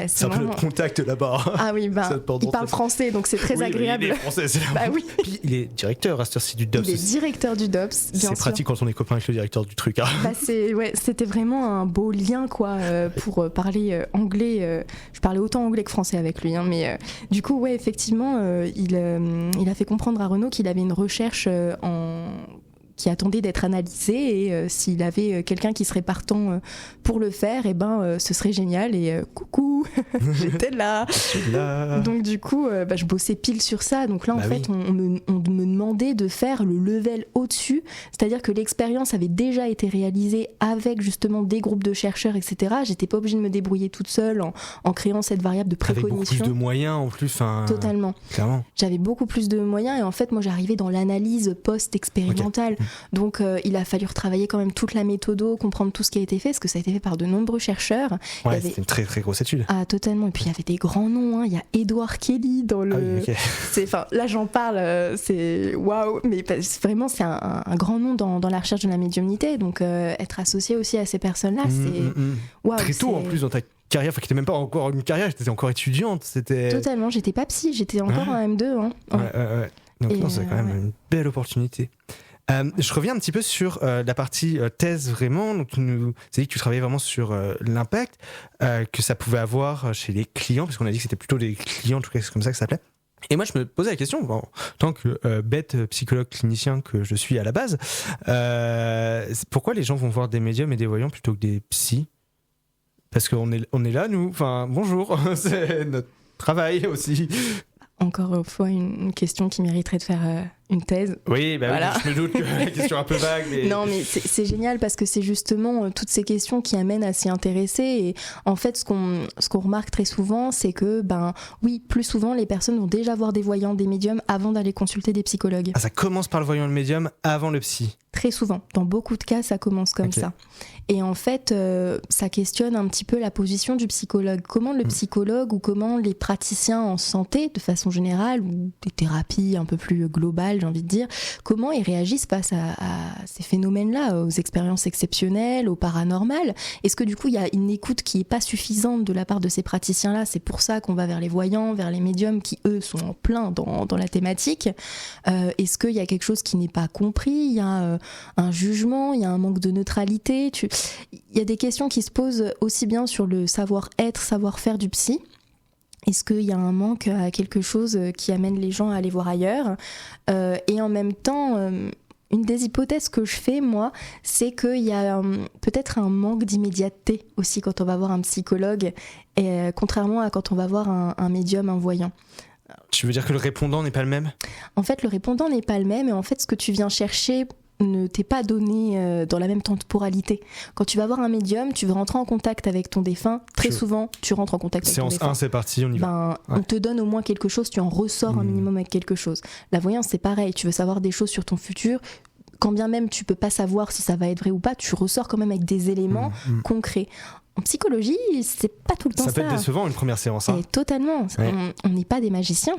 C'est un peu le contact là-bas. Ah oui, il parle français, donc c'est très agréable. Il est français, c'est oui. Puis il est directeur à cette heure-ci du DOPS. Il est directeur du DOPS, bien sûr. C'est pratique quand on est copain avec le directeur du truc. C'était vraiment un beau lien quoi, pour parler anglais. Je parlais autant anglais que français avec lui, hein, mais du coup, effectivement, il a fait comprendre à Renaud qu'il avait une recherche qui attendait d'être analysé et s'il avait quelqu'un qui serait partant pour le faire, ce serait génial et coucou, j'étais là. Donc du coup, je bossais pile sur ça. Donc là, on me demandait de faire le level au-dessus, c'est-à-dire que l'expérience avait déjà été réalisée avec justement des groupes de chercheurs, etc. J'étais pas obligée de me débrouiller toute seule en créant cette variable de précognition. Avec beaucoup plus de moyens en plus. Totalement. Clairement. J'avais beaucoup plus de moyens et en fait, moi, j'arrivais dans l'analyse post-expérimentale. Okay. Donc il a fallu retravailler quand même toute la méthodo, comprendre tout ce qui a été fait, parce que ça a été fait par de nombreux chercheurs. Ouais, c'était une très très grosse étude. Ah, totalement. Et puis il y avait des grands noms, hein. Il y a Edward Kelly dans le... Ah oui, okay. Là j'en parle, c'est waouh, mais vraiment c'est un grand nom dans la recherche de la médiumnité, donc être associé aussi à ces personnes-là, c'est... Waouh, très tôt en plus dans ta carrière, qui n'était même pas encore une carrière, j'étais encore étudiante. Totalement, j'étais pas psy, j'étais encore en M2. Hein. Ouais. Donc c'est quand même une belle opportunité. Je reviens un petit peu sur la partie thèse vraiment. Donc, tu nous as dit que tu travaillais vraiment sur l'impact que ça pouvait avoir chez les clients, parce qu'on a dit que c'était plutôt des clients, en tout cas c'est comme ça que ça s'appelait. Et moi je me posais la question, en tant que bête psychologue clinicien que je suis à la base, pourquoi les gens vont voir des médiums et des voyants plutôt que des psys ? Parce qu'on est là, nous, bonjour, c'est notre travail aussi. Encore une fois, une question qui mériterait de faire une thèse. Oui, voilà. Je me doute que la question est un peu vague. Mais... Non, mais c'est génial parce que c'est justement toutes ces questions qui amènent à s'y intéresser. Et en fait, ce qu'on remarque très souvent, c'est que, plus souvent, les personnes vont déjà voir des voyants, des médiums avant d'aller consulter des psychologues. Ah, ça commence par le voyant et le médium avant le psy. Très souvent. Dans beaucoup de cas, ça commence comme ça. Et en fait, ça questionne un petit peu la position du psychologue. Comment le psychologue ou comment les praticiens en santé, de façon générale, ou des thérapies un peu plus globales, j'ai envie de dire, comment ils réagissent face à ces phénomènes-là, aux expériences exceptionnelles, au paranormal. Est-ce que du coup, il y a une écoute qui n'est pas suffisante de la part de ces praticiens-là ? C'est pour ça qu'on va vers les voyants, vers les médiums qui, eux, sont en plein dans la thématique. Est-ce qu'il y a quelque chose qui n'est pas compris ? Il y a un jugement, il y a un manque de neutralité. Il y a des questions qui se posent aussi bien sur le savoir-être, savoir-faire du psy. Est-ce qu'il y a un manque à quelque chose qui amène les gens à aller voir ailleurs ? Et en même temps, une des hypothèses que je fais, moi, c'est qu'il y a peut-être un manque d'immédiateté aussi quand on va voir un psychologue, et, contrairement à quand on va voir un médium, un voyant. Tu veux dire que le répondant n'est pas le même ? En fait, le répondant n'est pas le même, et en fait, ce que tu viens chercher ne t'est pas donné dans la même temporalité. Quand tu vas voir un médium, tu veux rentrer en contact avec ton défunt. Très souvent, tu rentres en contact avec ton défunt. Séance 1, c'est parti, on y va. On te donne au moins quelque chose, tu en ressors un minimum avec quelque chose. La voyance, c'est pareil. Tu veux savoir des choses sur ton futur. Quand bien même tu peux pas savoir si ça va être vrai ou pas, tu ressors quand même avec des éléments concrets. En psychologie, c'est pas tout le temps ça. Ça peut être décevant une première séance. Et totalement. Ouais. On n'est pas des magiciens.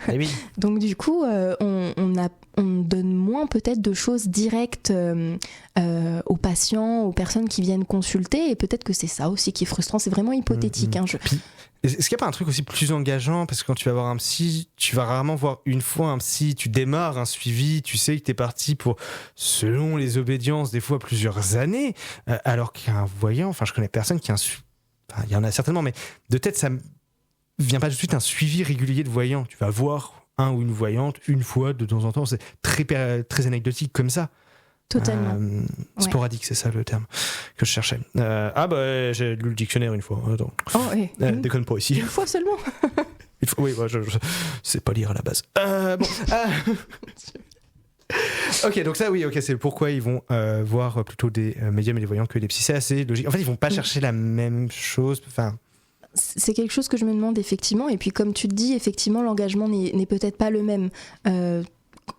Et oui. Donc du coup, on donne moins peut-être de choses directes aux patients, aux personnes qui viennent consulter. Et peut-être que c'est ça aussi qui est frustrant. C'est vraiment hypothétique. Puis, est-ce qu'il n'y a pas un truc aussi plus engageant ? Parce que quand tu vas voir un psy, tu vas rarement voir une fois un psy. Tu démarres un suivi, tu sais que tu es parti pour, selon les obédiences, des fois plusieurs années. Alors qu'un voyant, je connais personne qui a il y en a certainement, mais de tête, ça vient pas tout de suite un suivi régulier de voyant. Tu vas voir un ou une voyante une fois de temps en temps. C'est très, très anecdotique comme ça. Totalement. Sporadique, c'est ça le terme que je cherchais. J'ai lu le dictionnaire une fois. Attends. Déconne pas ici. Une fois seulement. Oui, je sais pas lire à la base. Ok, donc ça, oui, c'est pourquoi ils vont voir plutôt des médiums et des voyants que des psys. C'est assez logique. En fait, ils vont pas chercher la même chose. C'est quelque chose que je me demande effectivement. Et puis, comme tu le dis, effectivement, l'engagement n'est peut-être pas le même.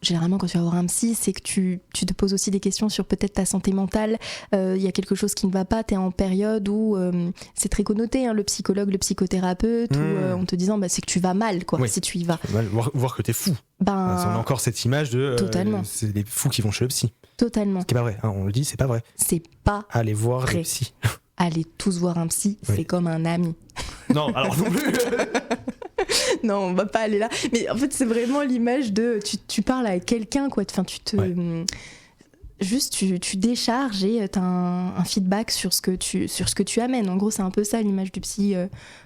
généralement quand tu vas voir un psy, c'est que tu te poses aussi des questions sur peut-être ta santé mentale. Il y a quelque chose qui ne va pas, tu es en période où c'est très connoté, hein, le psychologue, le psychothérapeute, où en te disant c'est que tu vas mal, quoi, si tu y vas. Voir que t'es fou. On a encore cette image de c'est les fous qui vont chez le psy. Totalement. Ce qui est pas vrai, hein, on le dit, c'est pas vrai. C'est pas Allez voir vrai. le psy. Allez tous voir un psy, c'est comme un ami. Non, alors non plus. Non, on va pas aller là. Mais en fait, c'est vraiment l'image de tu parles à quelqu'un, quoi. Enfin, juste tu décharges et t'as un feedback sur ce que tu amènes. En gros, c'est un peu ça l'image du psy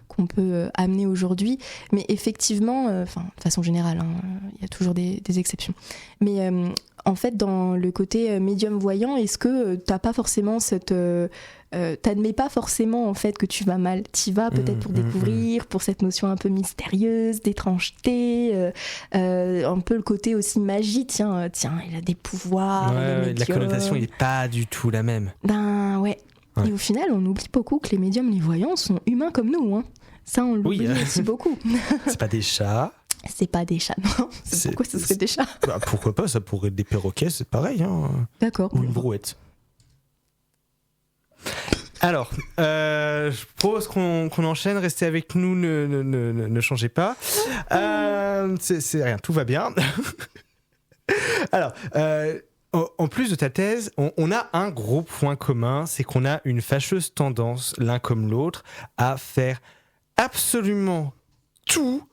qu'on peut amener aujourd'hui. Mais effectivement, de façon générale, il y a toujours des exceptions. Mais en fait, dans le côté médium voyant, est-ce que t'as pas forcément t'admets pas forcément en fait que tu vas mal, t'y vas peut-être pour découvrir, pour cette notion un peu mystérieuse, d'étrangeté, un peu le côté aussi magie, tiens, il a des pouvoirs, la connotation n'est pas du tout la même. Et au final on oublie beaucoup que les médiums, les voyants sont humains comme nous, hein. Ça on l'oublie aussi beaucoup. C'est pas des chats. C'est pas des chats, non. Pourquoi ce serait des chats? Pourquoi pas, ça pourrait être des perroquets, c'est pareil, hein. D'accord. Ou une brouette. Alors, je propose qu'on enchaîne, restez avec nous, ne changez pas. C'est rien, tout va bien. Alors, en plus de ta thèse, on a un gros point commun, c'est qu'on a une fâcheuse tendance, l'un comme l'autre, à faire absolument tout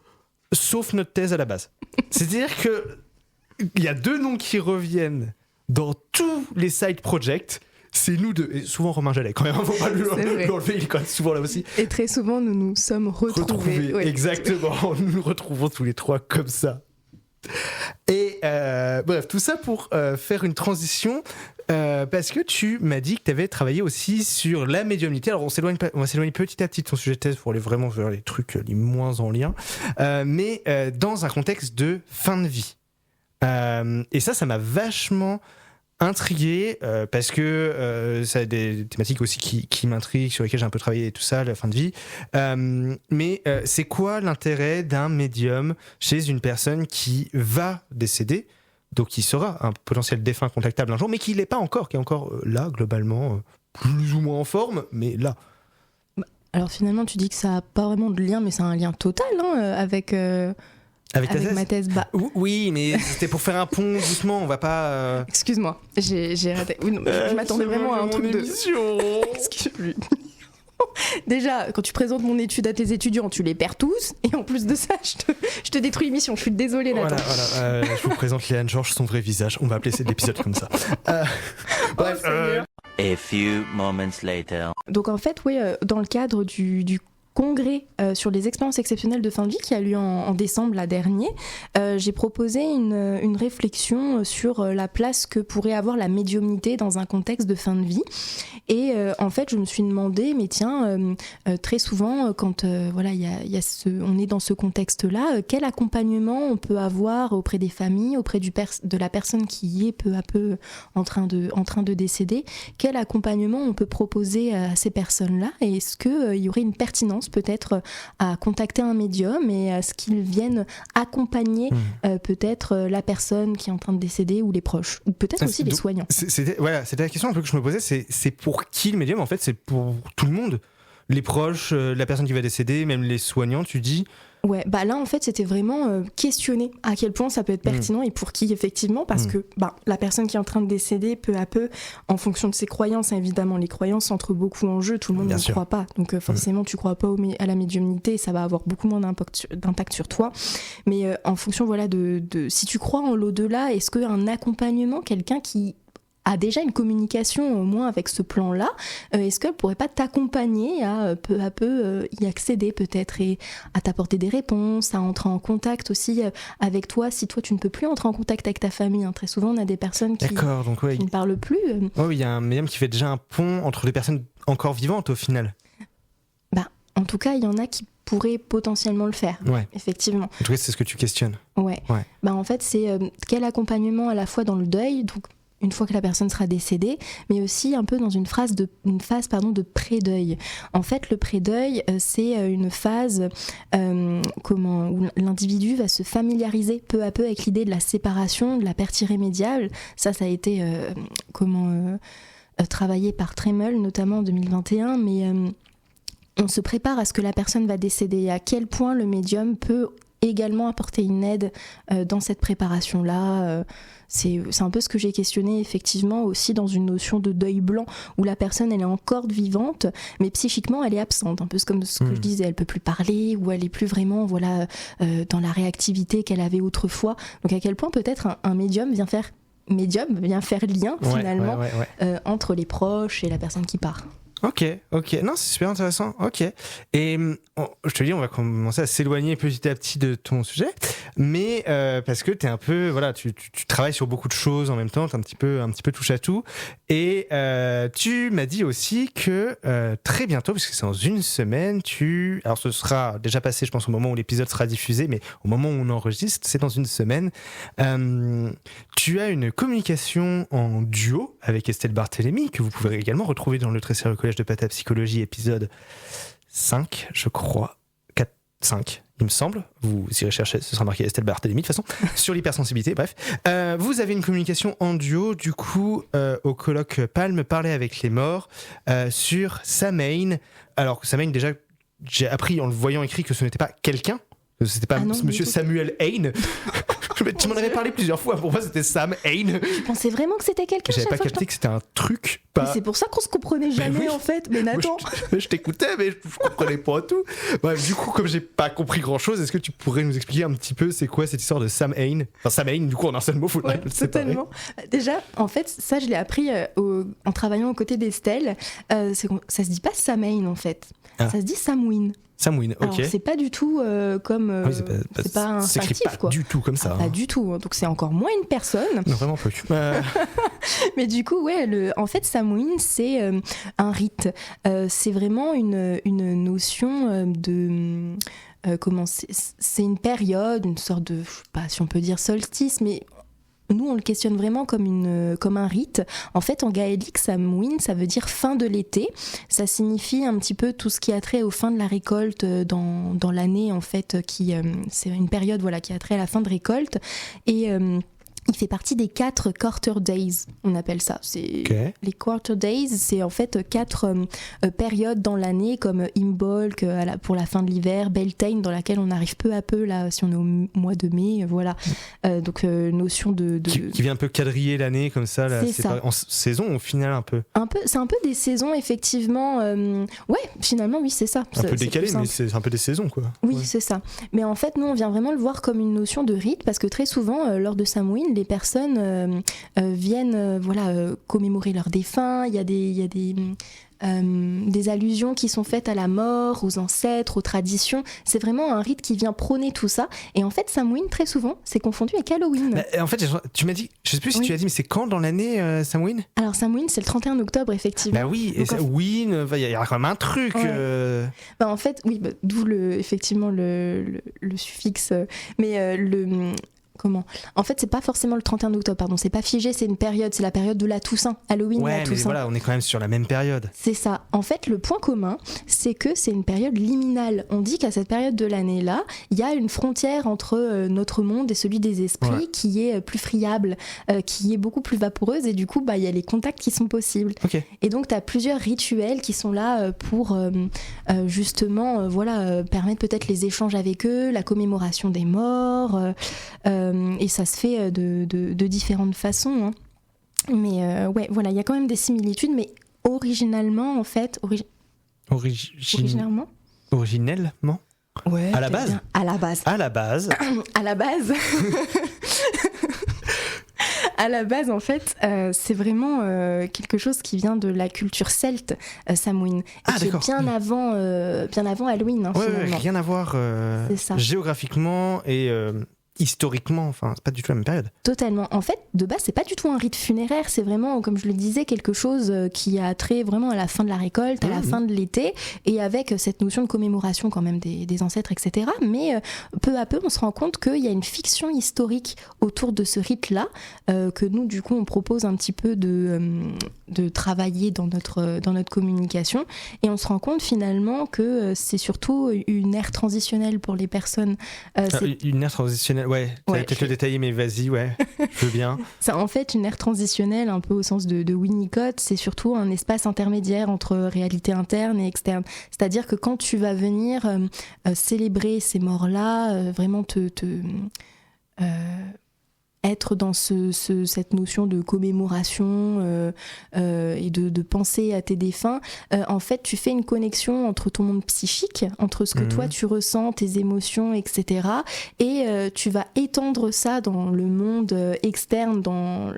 sauf notre thèse à la base. C'est-à-dire qu'il y a 2 noms qui reviennent dans tous les side projects. C'est nous deux, et souvent Romain Jallet quand même, faut pas l'enlever, il est quand même souvent là aussi. Et très souvent nous nous sommes retrouvés. Ouais. Exactement, nous nous retrouvons tous les 3 comme ça. Et bref, tout ça pour faire une transition, parce que tu m'as dit que tu avais travaillé aussi sur la médiumnité. Alors on va s'éloigner petit à petit de ton sujet de thèse pour aller vraiment vers les trucs les moins en lien, mais dans un contexte de fin de vie. Et ça m'a vachement intrigué, parce que ça a des thématiques aussi qui m'intriguent, sur lesquelles j'ai un peu travaillé et tout ça, la fin de vie. Mais c'est quoi l'intérêt d'un médium chez une personne qui va décéder, donc qui sera un potentiel défunt contactable un jour, mais qui l'est pas encore, qui est encore là, globalement, plus ou moins en forme, mais là. Alors finalement, tu dis que ça n'a pas vraiment de lien, mais c'est un lien total, hein, avec ma thèse. Oui, mais c'était pour faire un pont doucement, on va pas... Excuse-moi, j'ai raté. Oui, non, je m'attendais vraiment à un truc de... Excuse-moi. Déjà, quand tu présentes mon étude à tes étudiants, tu les perds tous, et en plus de ça, je te détruis l'émission. Je suis désolée, Nathan. Voilà, je vous présente Léane Georges, son vrai visage. On va appeler cet épisode comme ça. Bref. A few moments later. Donc en fait, oui, dans le cadre du congrès sur les expériences exceptionnelles de fin de vie qui a lieu en décembre dernier, j'ai proposé une réflexion sur la place que pourrait avoir la médiumnité dans un contexte de fin de vie. Et en fait, je me suis demandé, mais tiens, très souvent, quand on est dans ce contexte-là, quel accompagnement on peut avoir auprès des familles, auprès de la personne qui est peu à peu en train de décéder, quel accompagnement on peut proposer à ces personnes-là, et est-ce qu'il y aurait une pertinence peut-être à contacter un médium et à ce qu'ils viennent accompagner peut-être la personne qui est en train de décéder ou les proches, ou peut-être aussi les soignants. C'était la question un peu que je me posais, c'est pour qui le médium? En fait, c'est pour tout le monde, les proches, la personne qui va décéder, même les soignants, tu dis. Ouais, là en fait c'était vraiment questionner à quel point ça peut être pertinent et pour qui effectivement, parce que la personne qui est en train de décéder peu à peu, en fonction de ses croyances, évidemment les croyances entrent beaucoup en jeu, tout le monde ne croit pas, donc forcément tu crois pas à la médiumnité, ça va avoir beaucoup moins d'impact sur toi, mais en fonction de si tu crois en l'au-delà, est-ce qu'un accompagnement, quelqu'un qui a déjà une communication au moins avec ce plan-là, est-ce qu'elle pourrait pas t'accompagner à peu à peu y accéder peut-être et à t'apporter des réponses, à entrer en contact aussi avec toi si toi tu ne peux plus entrer en contact avec ta famille, hein. Très souvent on a des personnes qui ne parlent plus. Oui, il y a un médium qui fait déjà un pont entre les personnes encore vivantes au final. En tout cas, il y en a qui pourraient potentiellement le faire, effectivement. En tout cas, c'est ce que tu questionnes. Ouais. En fait, c'est quel accompagnement à la fois dans le deuil, donc une fois que la personne sera décédée, mais aussi un peu dans une phase de pré-deuil. En fait, le pré-deuil, c'est une phase où l'individu va se familiariser peu à peu avec l'idée de la séparation, de la perte irrémédiable. Ça a été travaillé par Tremel, notamment en 2021, mais on se prépare à ce que la personne va décéder et à quel point le médium peut également apporter une aide dans cette préparation-là. C'est un peu ce que j'ai questionné effectivement aussi dans une notion de deuil blanc où la personne elle est encore vivante mais psychiquement elle est absente, un peu comme ce que je disais, elle peut plus parler ou elle est plus vraiment dans la réactivité qu'elle avait autrefois. Donc à quel point peut-être un médium vient faire lien finalement entre les proches et la personne qui part. Ok, non, c'est super intéressant. Ok, et je te dis, on va commencer à s'éloigner petit à petit de ton sujet, mais parce que t'es un peu, tu travailles sur beaucoup de choses en même temps, t'es un petit peu touche à tout, et tu m'as dit aussi que très bientôt, puisque c'est dans une semaine, alors ce sera déjà passé, je pense, au moment où l'épisode sera diffusé, mais au moment où on enregistre, c'est dans une semaine. Tu as une communication en duo avec Estelle Barthélémy que vous pouvez également retrouver dans le Très Sérieux Collège de Patapsychologie, épisode 5, je crois. 5, il me semble. Vous irez chercher, ce sera marqué Estelle Barthélémy de toute façon, sur l'hypersensibilité, bref. Vous avez une communication en duo, du coup, au colloque Palme, Parler avec les morts, sur Samhain. Alors, Samhain, déjà, j'ai appris en le voyant écrit que ce n'était pas quelqu'un, c'était pas monsieur Samuel Hain. Tu m'en avais parlé plusieurs fois, pour moi c'était Sam Hain. Tu pensais vraiment que c'était quelqu'un? J'avais pas capté que c'était un truc. Mais c'est pour ça qu'on se comprenait jamais en fait, mais Nathan. Je t'écoutais, mais je comprenais pas tout. Bref, du coup, comme j'ai pas compris grand chose, est-ce que tu pourrais nous expliquer un petit peu c'est quoi cette histoire de Sam Hain? Enfin, Sam Hain, du coup, en un seul mot, faut le séparer. Totalement. Déjà, en fait, ça je l'ai appris en travaillant aux côtés d'Estelle. Ça se dit pas Sam Hain en fait, ça se dit Samhain. Samhain, ok. Alors, c'est pas du tout comme. C'est pas un s'écrit factif, pas du tout comme ça. Pas du tout. Donc, c'est encore moins une personne. Non, vraiment peu. Mais du coup, en fait, Samhain, c'est un rite. C'est vraiment une notion de. C'est une période, une sorte de. Je sais pas si on peut dire solstice, mais. Nous, on le questionne vraiment comme un rite. En fait, en gaélique, Samhain, ça veut dire fin de l'été. Ça signifie un petit peu tout ce qui a trait aux fins de la récolte dans l'année, en fait, c'est une période qui a trait à la fin de récolte. Et il fait partie des 4 quarter days, on appelle ça. Les quarter days, c'est en fait 4 périodes dans l'année, comme Imbolc pour la fin de l'hiver, Beltane dans laquelle on arrive peu à peu, là, si on est au mois de mai, voilà. Donc, notion de... Qui vient un peu quadriller l'année, comme ça. Là, c'est ça. En saison, au final, un peu. C'est un peu des saisons, effectivement. Finalement, oui, c'est ça. Un peu décalé, mais c'est un peu des saisons, quoi. Oui, c'est ça. Mais en fait, nous, on vient vraiment le voir comme une notion de rite, parce que très souvent, lors de Samhain, les personnes viennent commémorer leurs défunts. Il y a des allusions qui sont faites à la mort, aux ancêtres, aux traditions. C'est vraiment un rite qui vient prôner tout ça. Et en fait, Samhain, très souvent, c'est confondu avec Halloween. En fait, tu m'as dit, je sais plus si tu as dit, mais c'est quand dans l'année Samhain? Alors, Samhain, c'est le 31 octobre, effectivement. Bah oui, et Samhain, il y a quand même un truc. En fait, oui, d'où effectivement le suffixe. Mais en fait, c'est pas forcément le 31 octobre, pardon, c'est pas figé, c'est une période, c'est la période de la Toussaint, Halloween, la Toussaint. Mais voilà, on est quand même sur la même période. C'est ça. En fait, le point commun, c'est que c'est une période liminale. On dit qu'à cette période de l'année-là, il y a une frontière entre notre monde et celui des esprits qui est plus friable, qui est beaucoup plus vaporeuse, et du coup, il y a les contacts qui sont possibles. Okay. Et donc, tu as plusieurs rituels qui sont là pour justement, permettre peut-être les échanges avec eux, la commémoration des morts, et ça se fait de différentes façons. Hein. Mais il y a quand même des similitudes, mais originalement, en fait... Originalement Ouais. À la base bien. À la base. À la base. À la base. À la base, en fait, c'est vraiment quelque chose qui vient de la culture celte, Samhain, qui est bien avant Halloween. Hein, rien à voir géographiquement et historiquement, enfin, c'est pas du tout la même période. Totalement. En fait, de base, c'est pas du tout un rite funéraire, c'est vraiment, comme je le disais, quelque chose qui a trait vraiment à la fin de la récolte, à la fin de l'été, et avec cette notion de commémoration quand même des ancêtres, etc. Mais peu à peu, on se rend compte qu'il y a une fiction historique autour de ce rite-là, que nous, du coup, on propose un petit peu de travailler dans notre communication, et on se rend compte finalement que c'est surtout une ère transitionnelle pour les personnes. Une ère transitionnelle, ouais, tu allais peut-être le détailler, mais vas-y, ouais, je veux bien. C'est en fait une ère transitionnelle, un peu au sens de Winnicott, c'est surtout un espace intermédiaire entre réalité interne et externe. C'est-à-dire que quand tu vas venir célébrer ces morts-là, vraiment être dans cette notion de commémoration et de penser à tes défunts, en fait tu fais une connexion entre ton monde psychique, entre ce que toi tu ressens, tes émotions, etc. Et tu vas étendre ça dans le monde externe, dans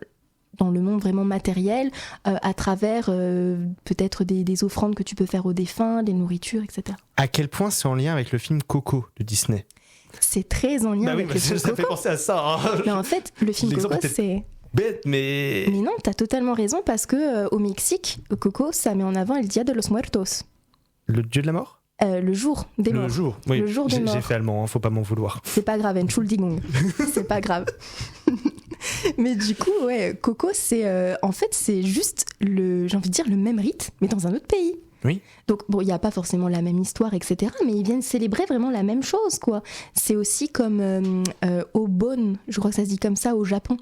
le monde vraiment matériel, à travers peut-être des offrandes que tu peux faire aux défunts, des nourritures, etc. À quel point c'est en lien avec le film Coco de Disney ? C'est très en lien avec le film Coco. Ça fait penser à ça. Hein. Mais en fait, le film Coco, c'est... bête, mais... Mais non, t'as totalement raison, parce que au Mexique, Coco, ça met en avant El Día de los Muertos. Le dieu de la mort ? Le jour des morts. Le jour, oui. Le jour des morts. J'ai fait allemand, hein, faut pas m'en vouloir. C'est pas grave, Entschuldigung. C'est pas grave. Mais du coup, ouais, Coco, c'est en fait, c'est juste j'ai envie de dire, le même rite, mais dans un autre pays. Oui. Donc bon, il n'y a pas forcément la même histoire, etc. Mais ils viennent célébrer vraiment la même chose, quoi. C'est aussi comme Obon, je crois que ça se dit comme ça au Japon.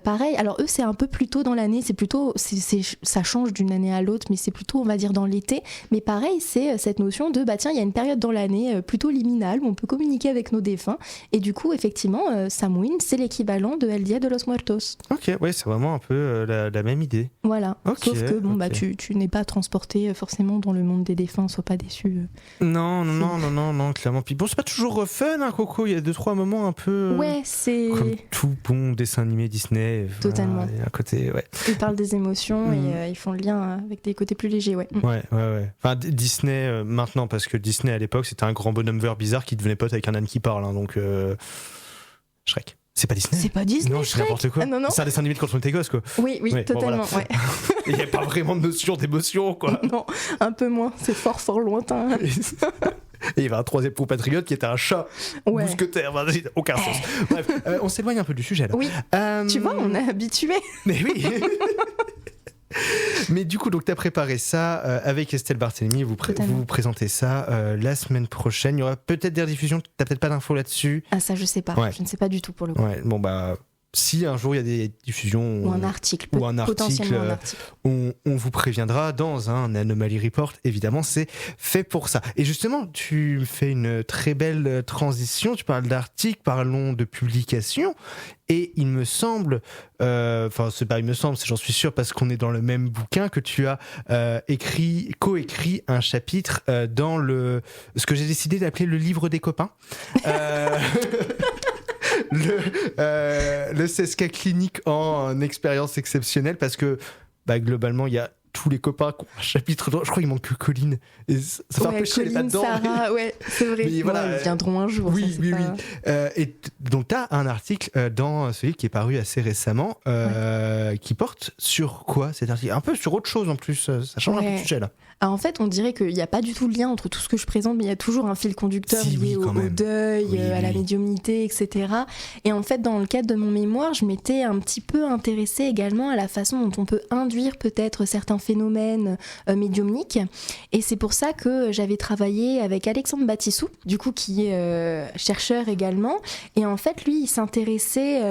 Pareil, alors eux c'est un peu plus tôt dans l'année, ça change d'une année à l'autre, mais c'est plutôt on va dire dans l'été. Mais pareil, c'est cette notion de tiens, il y a une période dans l'année plutôt liminale où on peut communiquer avec nos défunts. Et du coup, effectivement, Samhain, c'est l'équivalent de El Día de los Muertos. Ok, ouais, c'est vraiment un peu la même idée. Voilà, okay, sauf que tu n'es pas transporté forcément dans le monde des défunts, sois pas déçu. Non, clairement. Puis bon, c'est pas toujours fun, hein, Coco, il y a 2-3 moments un peu... Ouais, c'est... Comme tout bon dessin animé Disney. Totalement. Il y a un côté, ouais. Ils parlent des émotions et ils font le lien avec des côtés plus légers, ouais. Ouais. Enfin, Disney maintenant, parce que Disney à l'époque c'était un grand bonhomme vert bizarre qui devenait pote avec un âne qui parle, hein, donc Shrek. C'est pas Disney. C'est pas Disney. Non, je sais n'importe quoi. Ah, non. C'est un dessin animé de quand on était gosse, quoi. Oui, totalement. Bon, voilà. Ouais. Il n'y a pas vraiment de notion d'émotion, quoi. Non, un peu moins. C'est fort lointain. Et il y avait un troisième compatriote qui était un chat mousquetaire. Aucun sens. Bref, on s'éloigne un peu du sujet là. Oui. Tu vois, on est habitué. Mais oui. Mais du coup, donc t'as préparé ça avec Estelle Barthélemy. Vous présentez ça la semaine prochaine. Il y aura peut-être des rediffusions. T'as peut-être pas d'infos là-dessus. Ah ça, je sais pas. Ouais. Je ne sais pas du tout pour le coup. Ouais. Bon bah. Si un jour il y a des diffusions ou un article, on vous préviendra dans un Anomaly Report. Évidemment, c'est fait pour ça. Et justement, tu fais une très belle transition. Tu parles d'articles, parlons de publications. Et il me semble, c'est pas il me semble, j'en suis sûr parce qu'on est dans le même bouquin, que tu as coécrit un chapitre dans ce que j'ai décidé d'appeler le livre des copains. Le CSK clinique en expérience exceptionnelle, parce que globalement il y a tous les copains qui ont un chapitre dedans. Je crois qu'il manque que Colline, et ça fait un peu chier, elle est pas dedans. Sarah, ouais, c'est vrai. Mais voilà, ils viendront un jour. Oui. Et donc tu as un article dans ce livre qui est paru assez récemment, qui porte sur quoi cet article? Un peu sur autre chose en plus, ça change un peu de sujet là. Alors en fait, on dirait qu'il n'y a pas du tout de lien entre tout ce que je présente, mais il y a toujours un fil conducteur lié au deuil, à la médiumnité, etc. Et en fait, dans le cadre de mon mémoire, je m'étais un petit peu intéressée également à la façon dont on peut induire peut-être certains phénomènes médiumniques. Et c'est pour ça que j'avais travaillé avec Alexandre Batissou, du coup, qui est chercheur également. Et en fait, lui, il s'intéressait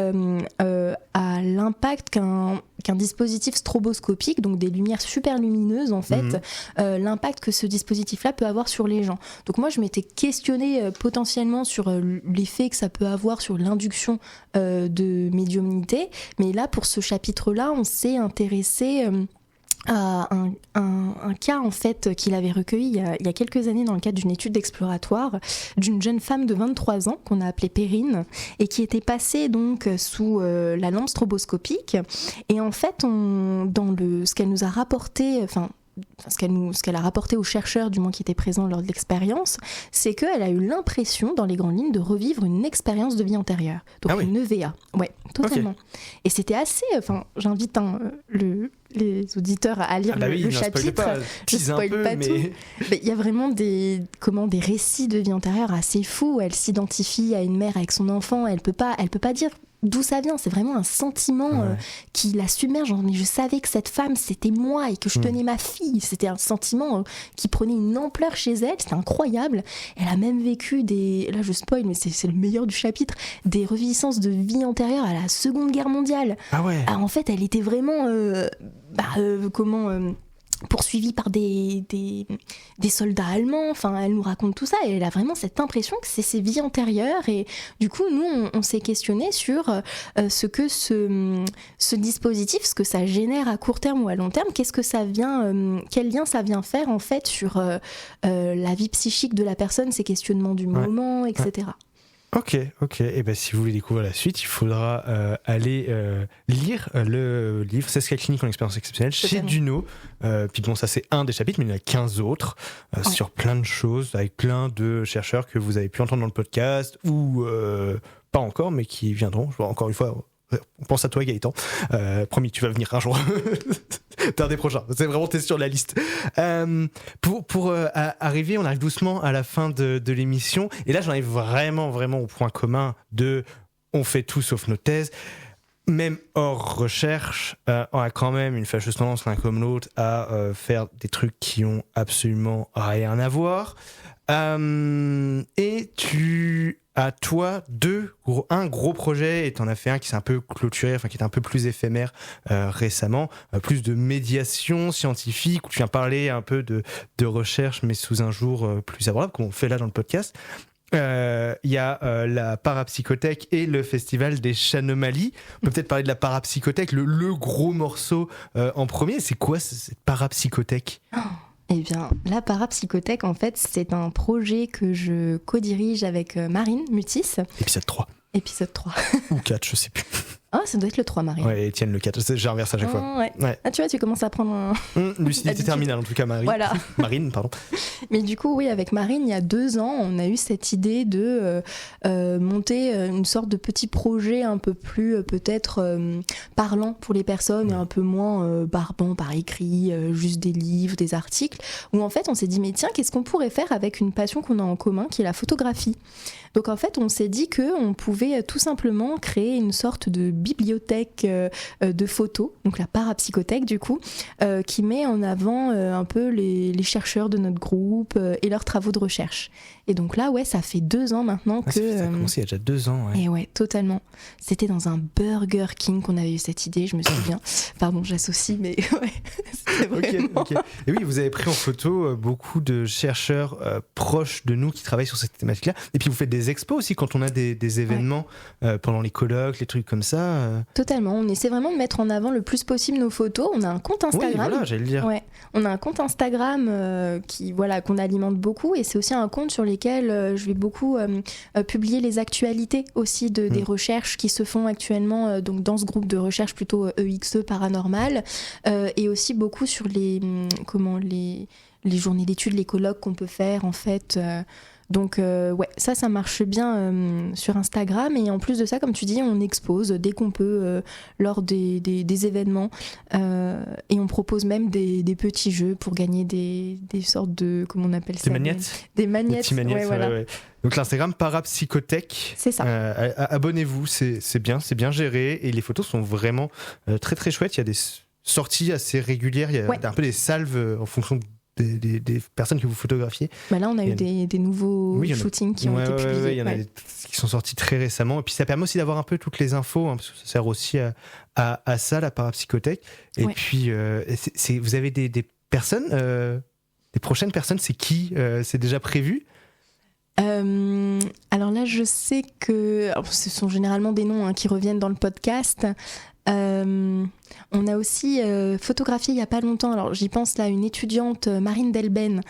à l'impact qu'un dispositif stroboscopique, donc des lumières super lumineuses en fait, l'impact que ce dispositif-là peut avoir sur les gens. Donc moi je m'étais questionnée potentiellement sur l'effet que ça peut avoir sur l'induction de médiumnité, mais là pour ce chapitre-là on s'est intéressé à un cas en fait qu'il avait recueilli il y a quelques années dans le cadre d'une étude exploratoire d'une jeune femme de 23 ans qu'on a appelée Perrine et qui était passée donc sous la lampe stroboscopique, et en fait ce qu'elle nous a rapporté, ce qu'elle a rapporté aux chercheurs, du moins qui étaient présents lors de l'expérience, c'est qu'elle a eu l'impression, dans les grandes lignes, de revivre une expérience de vie antérieure. Donc une EVA. Ouais, totalement. Okay. Et c'était assez... j'invite les auditeurs à lire le chapitre. Je ne spoil pas tout. Mais il y a vraiment des récits de vie antérieure assez fous. Elle s'identifie à une mère avec son enfant. Elle peut pas dire d'où ça vient. C'est vraiment un sentiment qui la submerge. Mais je savais que cette femme, c'était moi et que je tenais ma fille. C'était un sentiment qui prenait une ampleur chez elle. C'était incroyable. Elle a même vécu là je spoil, mais c'est le meilleur du chapitre, des reviviscences de vie antérieure à la Seconde Guerre mondiale. Ah ouais. Alors, en fait, elle était vraiment... poursuivie par des soldats allemands. Enfin, elle nous raconte tout ça et elle a vraiment cette impression que c'est ses vies antérieures. Et du coup, nous, on s'est questionné sur ce que ce dispositif, ce que ça génère à court terme ou à long terme, qu'est-ce que ça vient, quel lien ça vient faire en fait sur la vie psychique de la personne, ses questionnements du moment, etc. Ok. Et ben si vous voulez découvrir la suite, il faudra aller lire le livre « 16 cas cliniques en expérience exceptionnelle » chez Duno. Puis bon, ça c'est un des chapitres, mais il y en a 15 autres sur plein de choses, avec plein de chercheurs que vous avez pu entendre dans le podcast, ou pas encore, mais qui viendront. Encore une fois, on pense à toi Gaëtan. Promis, tu vas venir un jour. T'es un des prochains. C'est vraiment, t'es sur la liste. Pour arriver, on arrive doucement à la fin de l'émission. Et là, j'en arrive vraiment au point commun de on fait tout sauf nos thèses. Même hors recherche, on a quand même une fâcheuse tendance l'un comme l'autre à faire des trucs qui ont absolument rien à voir. Et tu as, toi, un gros projet, et t'en as fait un qui s'est un peu clôturé, qui est un peu plus éphémère récemment, plus de médiation scientifique, où tu viens parler un peu de recherche, mais sous un jour plus abordable, comme on fait là dans le podcast. Il y a la parapsychothèque et le festival des Chanomalies. On peut peut-être parler de la parapsychothèque, le gros morceau en premier. C'est quoi cette parapsychothèque ? Eh bien, la parapsychothèque, en fait, c'est un projet que je co-dirige avec Marine Mutis. Épisode 3. Ou 4, je sais plus. Ah, ça doit être le 3, Marine. Ouais, Étienne le 4, j'ai inversé à chaque fois. Ouais. Ah, tu vois, tu commences à prendre un... lucidité terminale, en tout cas, Voilà. Marine, pardon. Mais du coup, oui, avec Marine, il y a 2 ans, on a eu cette idée de monter une sorte de petit projet un peu plus, peut-être, parlant pour les personnes et un peu moins barbant par écrit, juste des livres, des articles, où en fait, on s'est dit, mais tiens, qu'est-ce qu'on pourrait faire avec une passion qu'on a en commun, qui est la photographie ? Donc en fait, on s'est dit qu'on pouvait tout simplement créer une sorte de bibliothèque de photos, donc la parapsychothèque du coup, qui met en avant un peu les chercheurs de notre groupe et leurs travaux de recherche. Et donc là, ouais, ça fait 2 ans maintenant que... Ça a commencé il y a déjà 2 ans. Ouais. Et ouais, totalement. C'était dans un Burger King qu'on avait eu cette idée, je me souviens. Pardon, j'associe, mais ouais, c'était vraiment... Ok. Et oui, vous avez pris en photo beaucoup de chercheurs proches de nous qui travaillent sur cette thématique-là. Et puis vous faites des expos aussi quand on a des événements pendant les colloques, les trucs comme ça. Totalement. On essaie vraiment de mettre en avant le plus possible nos photos. On a un compte Instagram. Oui, voilà, j'allais le dire. Ouais. On a un compte Instagram qu'on alimente beaucoup, et c'est aussi un compte sur lequel je vais beaucoup publier les actualités aussi des recherches qui se font actuellement donc dans ce groupe de recherche plutôt EXE paranormal, et aussi beaucoup sur les journées d'études, les colloques qu'on peut faire en fait. Donc ouais, ça marche bien sur Instagram, et en plus de ça, comme tu dis, on expose dès qu'on peut lors des événements, et on propose même des petits jeux pour gagner des sortes de, comment on appelle ça, des magnettes. Des magnettes, ouais, voilà. Ouais. Donc l'Instagram parapsychothèque. C'est ça. Abonnez-vous, c'est bien géré, et les photos sont vraiment très très chouettes. Il y a des sorties assez régulières, il y a un peu des salves en fonction des personnes que vous photographiez. Bah là, on a eu des nouveaux shootings qui ont été publiés. Il y en a qui sont sortis très récemment. Et puis, ça permet aussi d'avoir un peu toutes les infos, parce que ça sert aussi à ça, la parapsychothèque. Et puis, vous avez des personnes, des prochaines personnes, c'est qui ? C'est déjà prévu ? Alors là, je sais que ce sont généralement des noms qui reviennent dans le podcast. On a aussi photographié il n'y a pas longtemps, alors j'y pense là, une étudiante, Marine Delben,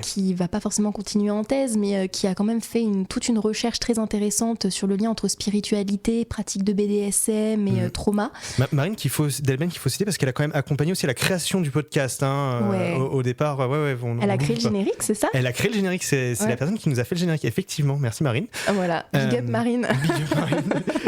qui va pas forcément continuer en thèse, mais qui a quand même fait toute une recherche très intéressante sur le lien entre spiritualité, pratique de BDSM et trauma. Marine Delben qu'il faut citer parce qu'elle a quand même accompagné aussi la création du podcast au départ. Elle a créé le générique, c'est ça ? Elle a créé le générique, c'est la personne qui nous a fait le générique, effectivement. Merci Marine. Voilà, big up Marine. Big up Marine.